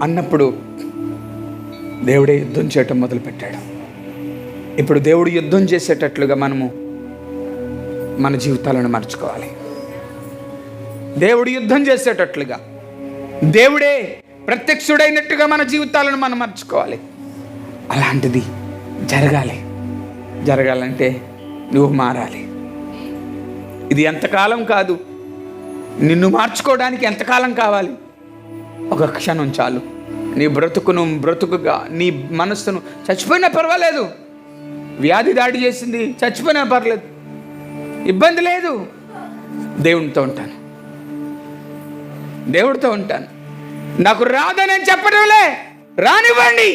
అన్నప్పుడు దేవుడే యుద్ధం చేయటం మొదలుపెట్టాడు. ఇప్పుడు దేవుడు యుద్ధం చేసేటట్లుగా మనము మన జీవితాలను మార్చుకోవాలి. దేవుడు యుద్ధం చేసేటట్లుగా, దేవుడే ప్రత్యక్షుడైనట్టుగా మన జీవితాలను మనం మార్చుకోవాలి. అలాంటిది జరగాలంటే నువ్వు మారాలి. ఇది ఎంతకాలం కాదు, నిన్ను మార్చుకోవడానికి ఎంతకాలం కావాలి? ఒక క్షణం చాలు. నీ బ్రతుకుగా నీ మనస్సును, చచ్చిపోయినా పర్వాలేదు, వ్యాధి దాడి చేసింది, చచ్చిపోయినా పర్లేదు, ఇబ్బంది లేదు, దేవుడితో ఉంటాను. నాకు రాదని చెప్పడంలే, రానివ్వండి.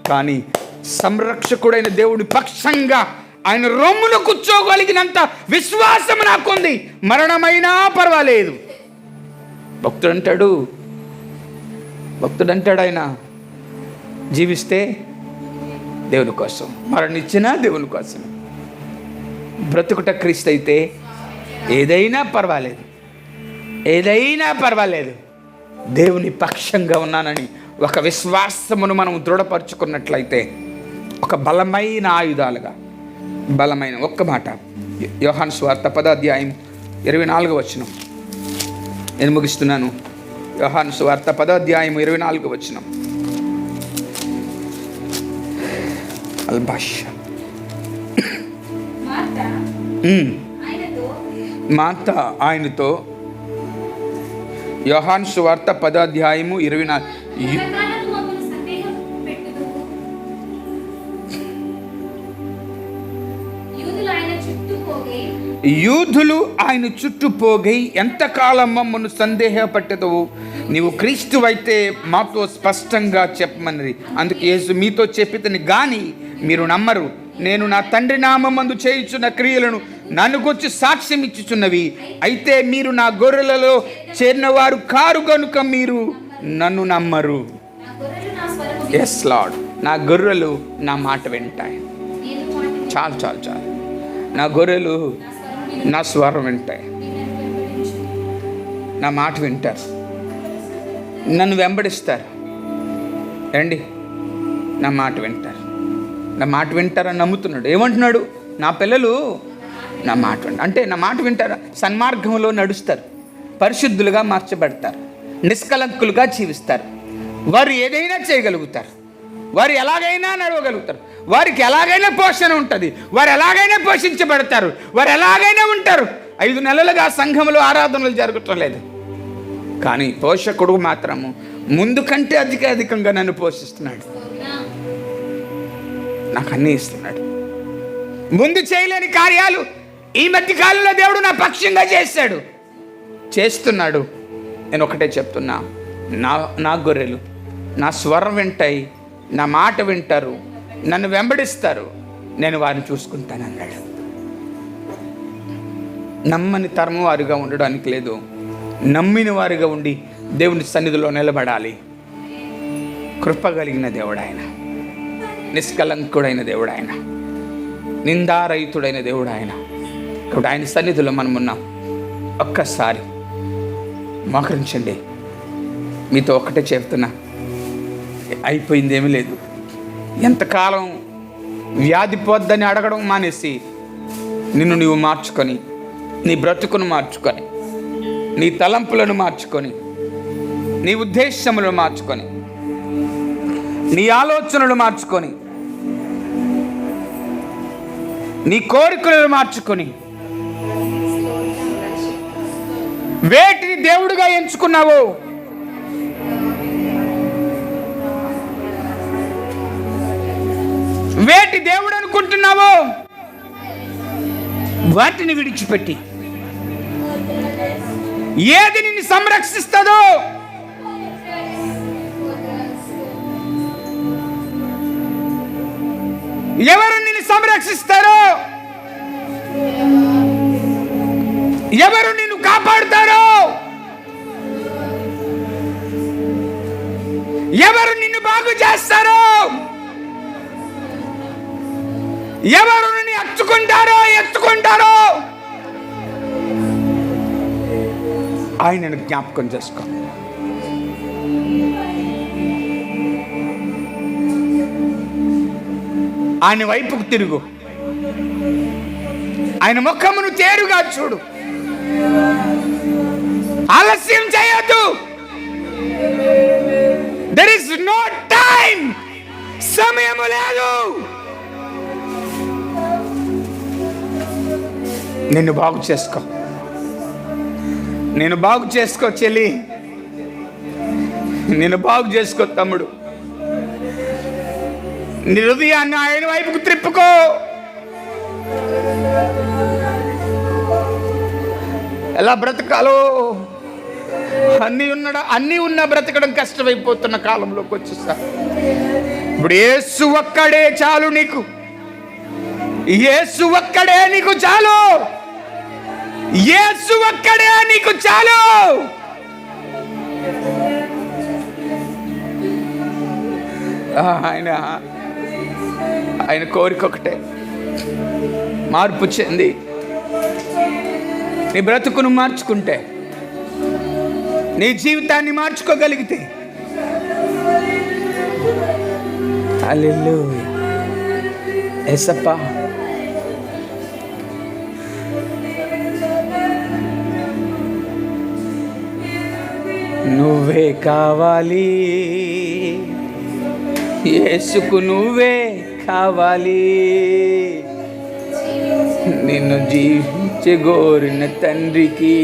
కానీ సంరక్షకుడైన దేవుడి పక్షంగా ఆయన రొమ్మును కూర్చోగలిగినంత విశ్వాసం నాకుంది. మరణమైనా పర్వాలేదు. భక్తుడు అంటాడు ఆయన జీవిస్తే దేవుని కోసం, మరణించినా దేవుని కోసం. బ్రతుకుట క్రీస్తు అయితే ఏదైనా పర్వాలేదు, దేవుని పక్షంగా ఉన్నానని ఒక విశ్వాసమును మనం దృఢపరుచుకున్నట్లయితే ఒక బలమైన ఆయుధాలుగా, బలమైన ఒక్క మాట, యోహాను సువార్త 10వ అధ్యాయం 24వ వచనం. నేను ముగిస్తున్నాను. యోహాను సువార్త 10వ అధ్యాయం 24వ వచనం. మార్త ఆయనతో, యోహాను సువార్త 10వ అధ్యాయము 24. యూదులు ఆయన చుట్టూ పోగి ఎంతకాలం మమ్మను సందేహపట్టెదవు, నీవు క్రీస్తువైతే మాతో స్పష్టంగా చెప్పమన్నది. అందుకు యేసు, మీతో చెప్పితని గాని మీరు నమ్మరు. నేను నా తండ్రి నామమందు చేయుచున్న క్రియలను నన్ను గురించి సాక్ష్యం ఇచ్చుచున్నవి. అయితే మీరు నా గొర్రెలలో చేరినవారు కారు గనుక మీరు నన్ను నమ్మరు. ఎస్ లార్డ్, నా గొర్రెలు నా మాట వింటాయి. చాలు. నా గొర్రెలు నా స్వరం వింటాయి, నా మాట వింటారు, నన్ను వెంబడిస్తారు. రండి, నా మాట వింటారని నమ్ముతున్నాడు. ఏమంటున్నాడు? నా పిల్లలు నా మాట అంటే నా మాట వింటారా? సన్మార్గంలో నడుస్తారు, పరిశుద్ధులుగా మార్చబడతారు, నిష్కలంకులుగా జీవిస్తారు. వారు ఏదైనా చేయగలుగుతారు, వారు ఎలాగైనా నడవగలుగుతారు, వారికి ఎలాగైనా పోషణ ఉంటుంది, వారు ఎలాగైనా పోషించబడతారు, వారు ఎలాగైనా ఉంటారు. 5 నెలలుగా సంఘంలో ఆరాధనలు జరగటం లేదు, కానీ పోషకుడు మాత్రము ముందు కంటే అధికంగా నన్ను పోషిస్తున్నాడు, నాకు అన్నీ ఇస్తున్నాడు. ముందు చేయలేని కార్యాలు ఈ మధ్య కాలంలో దేవుడు నా పక్షంగా చేస్తున్నాడు. నేను ఒకటే చెప్తున్నా, నా గొర్రెలు నా స్వరం వింటాయి, నా మాట వింటారు, నన్ను వెంబడిస్తారు, నేను వారిని చూసుకుంటాను అన్నాడు. నమ్మని తరము వారిగా ఉండడానికి లేదు, నమ్మిన వారిగా ఉండి దేవుని సన్నిధిలో నిలబడాలి. కృప కలిగిన దేవుడు ఆయన, నిష్కలంకుడైన దేవుడు ఆయన, నిందారహితుడైన దేవుడు ఆయన. కాబట్టి ఆయన సన్నిధిలో మనం ఉన్నాం. ఒక్కసారి మోకరించండి. మీతో ఒకటే చెప్తున్నా, అయిపోయిందేమీ లేదు. ఎంతకాలం వ్యాధి పోద్దని అడగడం మానేసి నిన్ను నీవు మార్చుకొని, నీ బ్రతుకును మార్చుకొని, నీ తలంపులను మార్చుకొని, నీ ఉద్దేశములను మార్చుకొని, నీ ఆలోచనలు మార్చుకొని, నీ కోరికలను మార్చుకొని, వేటిని దేవుడిగా ఎంచుకున్నావో వేటి దేవుడు అనుకుంటున్నావో వాటిని విడిచిపెట్టి ఏది నిన్ను సంరక్షిస్తుందో ఎవరు నిన్ను సంరక్షిస్తారో, ఎవరు నిన్ను కాపాడుతారో, ఎవరు నిన్ను బాగు చేస్తారో, ఎవరు నిన్ను ఎత్తుకుంటారో ఆయనను జ్ఞాపకం చేసుకో. ఆయన వైపుకు తిరుగు, ఆయన ముఖమును తేరుగా చూడు. ఆలస్యం చేయొద్దు. There is no time. సమయము లేదు. నిన్ను బాగు చేసుకో, నేను బాగు చేసుకో చెల్లి, నేను బాగు చేసుకో తమ్ముడు. నీ హృదయాన్ని ఆయన వైపుకు త్రిప్పుకో. ఎలా బ్రతకాలో అన్నీ ఉన్న బ్రతకడం కష్టమైపోతున్న కాలంలోకి వచ్చేసా. ఇప్పుడు యేసు ఒక్కడే చాలు నీకు. యేసు ఒక్కడే నీకు చాలు. యేసు ఒక్కడే నీకు చాలు. ఆయన కోరిక ఒకటే, మార్పు చెంది నీ బ్రతుకును మార్చుకుంటే, నీ జీవితాన్ని మార్చుకోగలిగితే, హల్లెలూయా. యేసప్పా, నువ్వే కావాలి, యేసుకు నువ్వే కావాలి. నిన్ను జీవించగోరిన తండ్రికి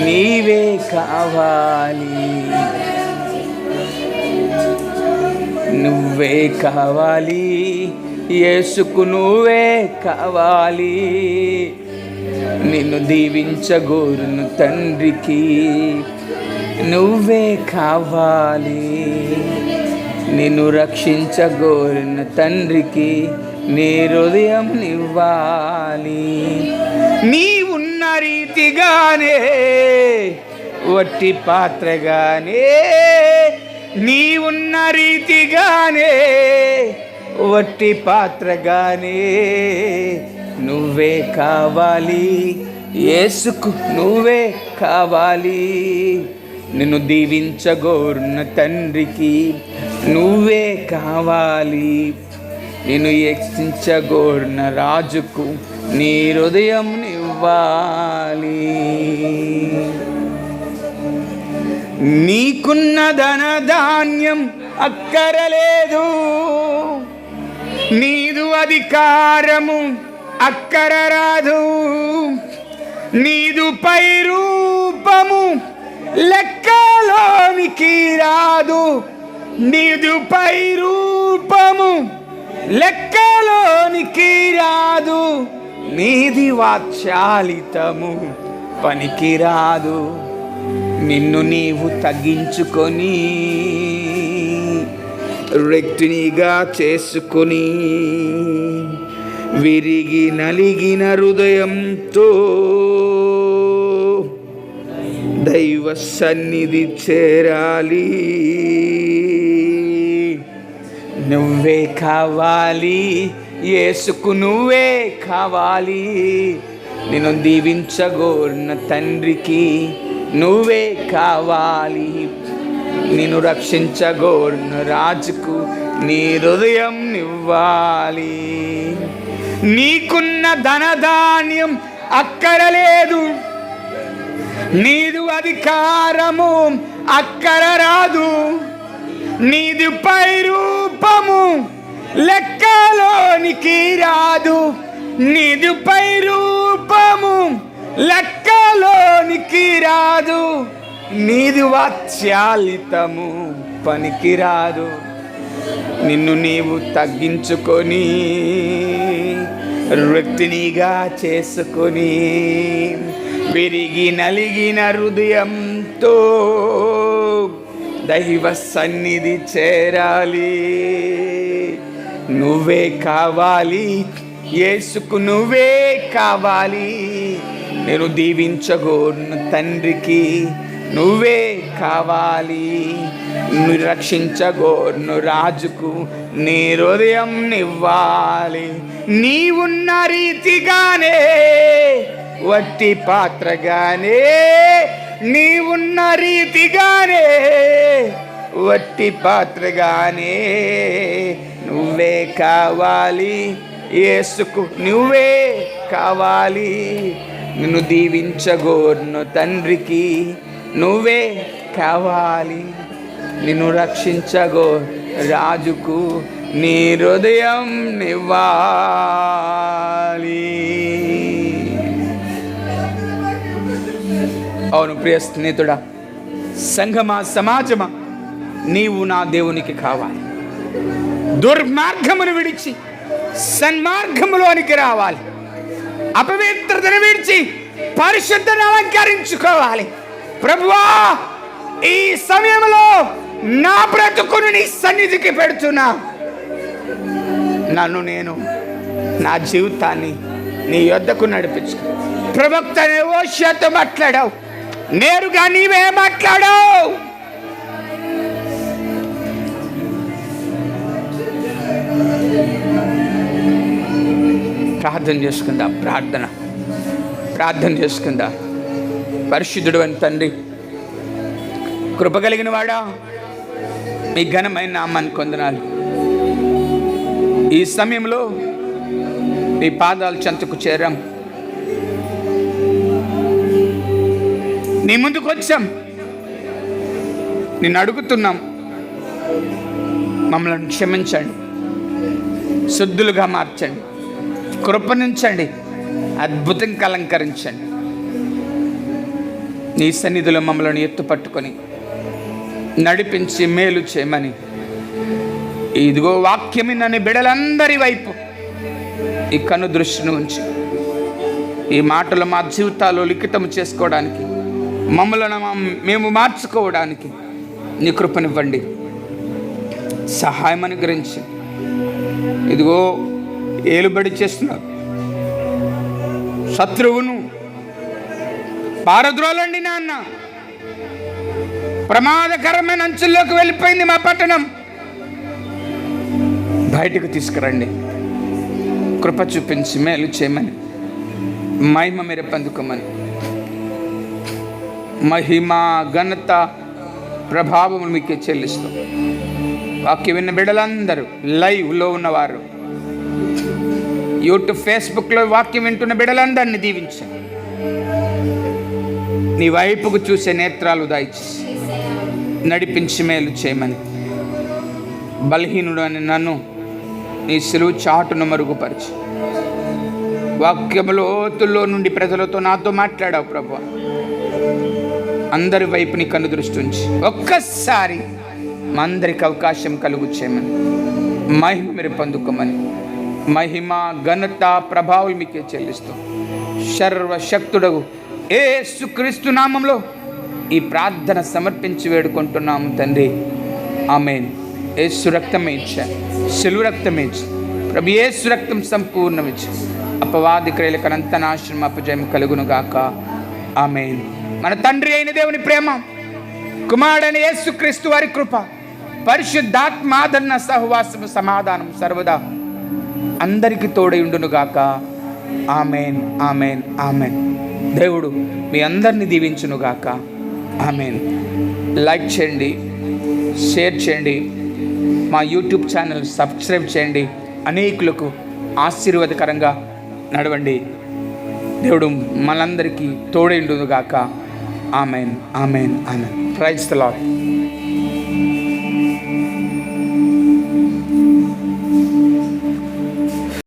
నీవే కావాలి. నువ్వే కావాలి, యేసుకు నువ్వే కావాలి. నిన్ను దీవించగోరిన తండ్రికి నువ్వే కావాలి. నిన్ను రక్షించగోరిన తండ్రికి నీ హృదయం నివ్వాలి. నీవున్న రీతిగానే వట్టి పాత్రగానే, నీవున్న రీతిగానే వట్టి పాత్రగానే నువ్వే కావాలి. యేసుకు నువ్వే కావాలి. నిన్ను దీవించగోరున్న తండ్రికి నువ్వే కావాలి. నిన్ను యక్షించగోరున్న రాజుకు నీ హృదయం నివ్వాలి. నీకున్న ధన ధాన్యం అక్కరలేదు, నీదు అధికారము అక్కర రాదు, నీదు పై రూపము లెక్కలోనికి రాదు, నీదు పై రూపము లెక్కలోనికి రాదు, నీది వాత్సల్యము పనికి రాదు. నిన్ను నీవు తగ్గించుకొని వ్యక్తినిగా చేసుకొని విరిగి నలిగిన హృదయంతో దైవ సన్నిధి చేరాలి. నువ్వే కావాలి, యేసుకు నువ్వే కావాలి. నిన్ను దీవించగోరిన తండ్రికి నువ్వే కావాలి. నిన్ను రక్షించగోరిన రాజుకు నీ హృదయం నివ్వాలి. నీకున్న ధనధాన్యం అక్కరలేదు, నీదు అధికారము అక్కర రాదు, నీదు పై రూపము లెక్కలోనికి రాదు, నీదు పై రూపము లెక్కలోనికి రాదు, నీది వాత్సల్యము పనికి రాదు. నిన్ను నీవు తగ్గించుకొని వృత్తినిగా చేసుకొని విరిగి నలిగిన హృదయంతో దైవ సన్నిధి చేరాలి. నువ్వే కావాలి యేసుకు, నువ్వే కావాలి. నేను దీవించగోర్ను తండ్రికి నువ్వే కావాలి. నువ్వు రక్షించగోర్ను రాజుకు నీ హృదయం నివ్వాలి. నీవున్న రీతిగానే వట్టి పాత్రగానే, నీవున్న రీతిగానే వట్టి పాత్రగానే నువ్వే కావాలి యేసుకు, నువ్వే కావాలి. నిన్ను దీవించగోర్ను తండ్రికి నువ్వే కావాలి. నిన్ను రక్షించగో రాజుకు నీ హృదయం నివ్వాలి. అవును ప్రియ స్నేహితుడా, సంఘమా, సమాజమా, నీవు నా దేవునికి కావాలి. దుర్మార్గమును విడిచి సన్మార్గములోనికి రావాలి. అపవిత్రతను విడిచి పరిశుద్ధను అలంకరించుకోవాలి. ప్రభువా, ఈ సమయంలో నా బ్రతుకును నీ సన్నిధికి పెడుతున్నా. నన్ను నేను, నా జీవితాన్ని నీ యొద్దకు నడిపించుకో. ప్రవక్త యెహోషువతో మాట్లాడావు, నేరుగా నీవే మాట్లాడావు. ప్రార్థన చేసుకుందా, ప్రార్థన చేసుకుందా. పరిశుద్ధుడు అని తండ్రి, కృప కలిగిన వాడా, మీ ఘనమైన నామానికి వందనాలు. ఈ సమయంలో మీ పాదాల చెంతకు చేరాం, నీ ముందుకు వచ్చాం, నిన్ను అడుగుతున్నాం, మమ్మల్ని క్షమించండి, శుద్ధులుగా మార్చండి, కృపణించండి, అద్భుతంగా అలంకరించండి. నీ సన్నిధిలో మమ్మల్ని ఎత్తుపట్టుకొని నడిపించి మేలు చేయమని, ఇదిగో వాక్యమి నన్ను బిడలందరి వైపు ఈ కన్ను దృష్టిని ఉంచి ఈ మాటలు మా జీవితాల్లో లిఖితం చేసుకోవడానికి, మమ్మల్ని మేము మార్చుకోవడానికి నీ కృపనివ్వండి, సహాయం అనుగ్రహించి. ఇదిగో ఏలుబడి చేస్తున్నారు శత్రువును, పారద్రోలండి నాన్న. ప్రమాదకరమైన అంచుల్లోకి వెళ్ళిపోయింది మా పట్టణం, బయటకు తీసుకురండి, కృప చూపించి మేలు చేయమని, మహిమ మీరు పొందుకోమని. మహిమ, ఘనత, ప్రభావం మీకే చెల్లిస్తాం. వాక్యం విన్న బిడ్డలందరూ, లైవ్లో ఉన్నవారు, యూట్యూబ్, ఫేస్బుక్లో వాక్యం వింటున్న బిడ్డలందరినీ దీవించండి. నీ వైపుకు చూసే నేత్రాలు దాయిచి నడిపించి మేలు చేయమని, బలహీనుడు అని నన్ను నీ సిలువు చాటును మరుగుపరిచి వాక్యములో లోతుల్లో నుండి ప్రజలతో నాతో మాట్లాడావు ప్రభువా. అందరి వైపు నీ కన్ను దృష్టి ఉంచి ఒక్కసారి మా అందరికి అవకాశం కలుగు చేయమని, మహిమ మీరు పొందుకోమని, మహిమ, ఘనత, ప్రభావం మీకే చెల్లిస్తాం. సర్వశక్తుడగు యేసుక్రీస్తు నామంలో ఈ ప్రార్థన సమర్పించి వేడుకుంటున్నాము తండ్రి, ఆమేన్. యేసు రక్తమే ఇచ్చాను, సిలువ రక్తమే ఇచ్చి, ప్రభు యేసు రక్తం సంపూర్ణమిచ్చి అపవాది క్రియలకు అనంత నాశనం, అపజయం కలుగును గాక, ఆమేన్. మన తండ్రి అయిన దేవుని ప్రేమ, కుమారుడైన యేసుక్రీస్తు వారి కృప, పరిశుద్ధాత్మాదరణ, సహవాసము, సమాధానం సర్వదా అందరికీ తోడై ఉండును గాక, ఆమేన్, ఆమేన్, ఆమేన్. దేవుడు మీ అందరినీ దీవించును గాక, ఆమేన్. లైక్ చేయండి, షేర్ చేయండి, మా యూట్యూబ్ ఛానల్ సబ్స్క్రైబ్ చేయండి, అనేకులకు ఆశీర్వాదకరంగా నడవండి. దేవుడు మనందరికీ తోడై ఉండును గాక, amen, amen, amen. Praise the lord.